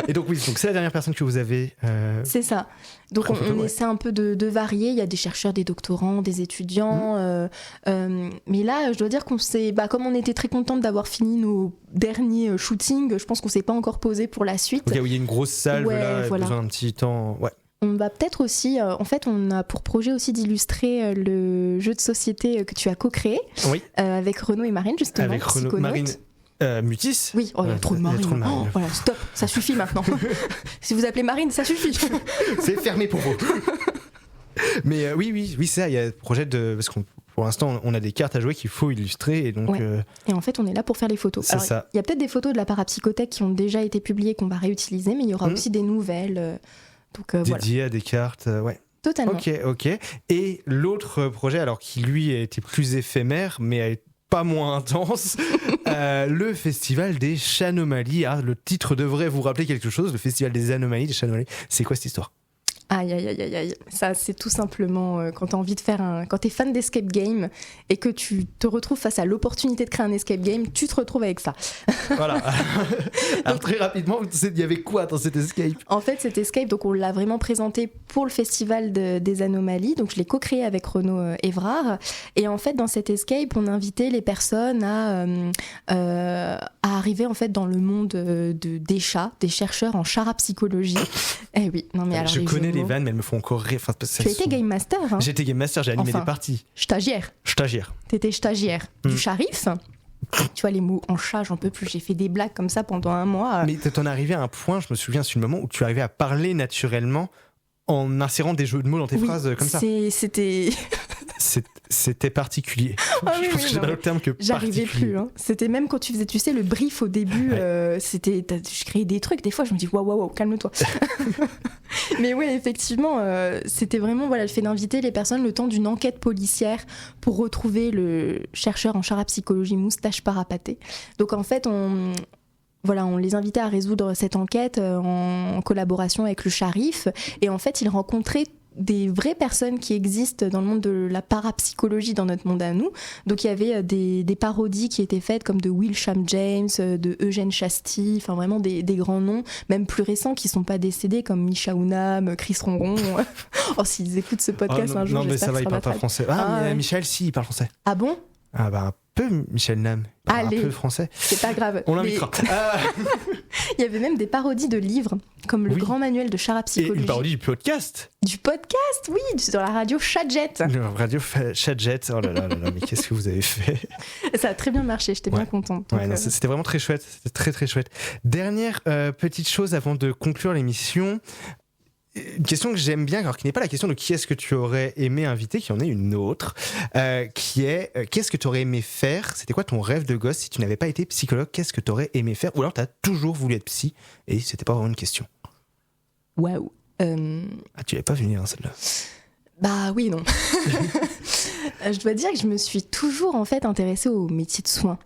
Et donc c'est la dernière personne que vous avez... C'est ça. Donc on essaie un peu de varier. Il y a des chercheurs, des doctorants, des étudiants. Mais là, je dois dire qu'on s'est... comme on était très contente d'avoir fini nos derniers shootings, je pense qu'on s'est pas encore posé pour la suite. Ok, il y a une grosse salve là, voilà. Besoin d'un petit temps. Ouais. On va peut-être aussi... en fait, on a pour projet aussi d'illustrer le jeu de société que tu as co-créé avec Renaud et Marine, justement. Avec Renaud, Marine... Mutis. Oui, il y a trop de Marine. Voilà, stop, ça suffit maintenant. Si vous appelez Marine, ça suffit. C'est fermé pour vous. Mais oui, c'est ça. Il y a le projet parce qu'on pour l'instant, on a des cartes à jouer qu'il faut illustrer. Et donc. Et en fait, on est là pour faire les photos. C'est ça. Il y a peut-être des photos de la parapsychothèque qui ont déjà été publiées qu'on va réutiliser, mais il y aura aussi des nouvelles. Dédiées à des cartes, Totalement. Ok. Et l'autre projet, alors qui lui a été plus éphémère, mais a été pas moins intense, le Festival des Chanomalies. Le titre devrait vous rappeler quelque chose, le Festival des Anomalies, des Chanomalies. C'est quoi cette histoire ? Aïe. Ça, c'est tout simplement quand t'as envie de faire quand t'es fan d'escape game et que tu te retrouves face à l'opportunité de créer un escape game, tu te retrouves avec ça. Voilà. Alors très rapidement, il y avait quoi dans cet escape ? En fait, cet escape, donc on l'a vraiment présenté pour le Festival des Anomalies. Donc je l'ai co-créé avec Renaud Évrard. Et en fait, dans cet escape, on invitait les personnes à arriver en fait dans le monde des chats, des chercheurs en charapsychologie. Eh oui, non mais alors je connais les vannes, mais elles me font encore rire. Tu étais Game Master, hein ? J'étais Game Master, j'ai animé des parties. Stagiaire. T'étais stagiaire du Sharif. Tu vois, les mots en chat, j'en peux plus. J'ai fait des blagues comme ça pendant un mois. Mais t'en es arrivé à un point, je me souviens, c'est le moment où tu arrivais à parler naturellement en insérant des jeux de mots dans tes phrases comme ça. C'était particulier. Je pense que j'ai pas le terme que j'arrivais plus. Hein. C'était même quand tu faisais, tu sais, le brief au début, je créais des trucs. Des fois, je me dis, waouh, calme-toi. Mais oui, effectivement, c'était vraiment le fait d'inviter les personnes le temps d'une enquête policière pour retrouver le chercheur en charapsychologie Moustache Parapaté. Donc en fait, on les invitait à résoudre cette enquête en collaboration avec le Sharif. Et en fait, ils rencontraient des vraies personnes qui existent dans le monde de la parapsychologie dans notre monde à nous. Donc il y avait des parodies qui étaient faites comme de Wilsham James, de Eugène Chasty, enfin vraiment des grands noms, même plus récents qui sont pas décédés comme Misha Ounam, Chris Ronron. S'ils écoutent ce podcast un jour, non mais ça va, il parle pas français. Mais Michel, si, il parle français. Ah bon ? Un peu Michel Nam. Allez, un peu français. C'est pas grave. On l'invitera. Il y avait même des parodies de livres, comme le Grand Manuel de charapsychologie. Et une parodie du podcast. Du podcast, oui, sur la radio Chatjet. La radio Chatjet. Oh là là, mais qu'est-ce que vous avez fait ? Ça a très bien marché, j'étais bien contente. C'était vraiment très chouette. C'était très très chouette. Dernière petite chose avant de conclure l'émission. Une question que j'aime bien, alors qui n'est pas la question de qui est-ce que tu aurais aimé inviter, qui en est une autre, qui est qu'est-ce que tu aurais aimé faire ? C'était quoi ton rêve de gosse si tu n'avais pas été psychologue ? Qu'est-ce que tu aurais aimé faire ? Ou alors tu as toujours voulu être psy et c'était pas vraiment une question. Waouh. Tu l'avais pas venir celle-là. Bah oui, non. Je dois dire que je me suis toujours en fait intéressée au métier de soins.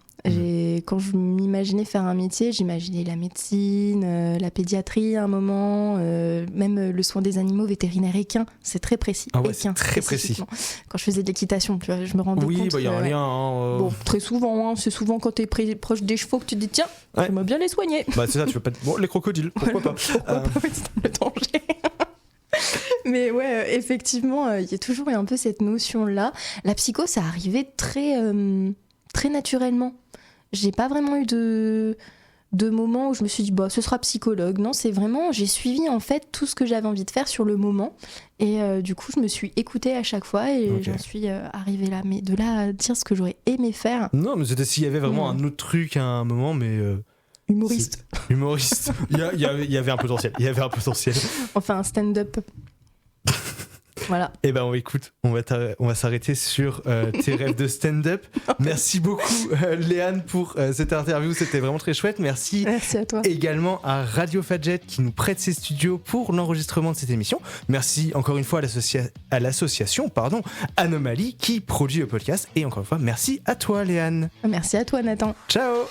Quand je m'imaginais faire un métier, j'imaginais la médecine, la pédiatrie à un moment, même le soin des animaux vétérinaires équins, c'est très précis. C'est très précis. Quand je faisais de l'équitation, je me rendais compte. Oui, il y a un lien. Bon, très souvent, c'est souvent quand tu es proche des chevaux que tu te dis tiens, j'aimerais bien les soigner. C'est ça, tu veux pas. Bon, les crocodiles, pourquoi pas. Pourquoi pas, c'est le danger. Mais ouais, effectivement, il y a toujours eu un peu cette notion-là. La psycho, ça arrivait très naturellement. J'ai pas vraiment eu de moments où je me suis dit ce sera psychologue. Non, c'est vraiment, j'ai suivi en fait tout ce que j'avais envie de faire sur le moment et du coup je me suis écoutée à chaque fois et j'en suis arrivée là. Mais de là à dire ce que j'aurais aimé faire. Non, mais c'était s'il y avait vraiment un autre truc à un moment, mais humoriste. Il y avait un potentiel. Enfin un stand-up. Voilà. Eh ben, écoute, on va s'arrêter sur tes rêves de stand-up. Merci beaucoup, Léane, pour cette interview. C'était vraiment très chouette. Merci à toi. Également à Radio Fadjet qui nous prête ses studios pour l'enregistrement de cette émission. Merci encore une fois à l'association Anomalie qui produit le podcast. Et encore une fois, merci à toi, Léane. Merci à toi, Nathan. Ciao.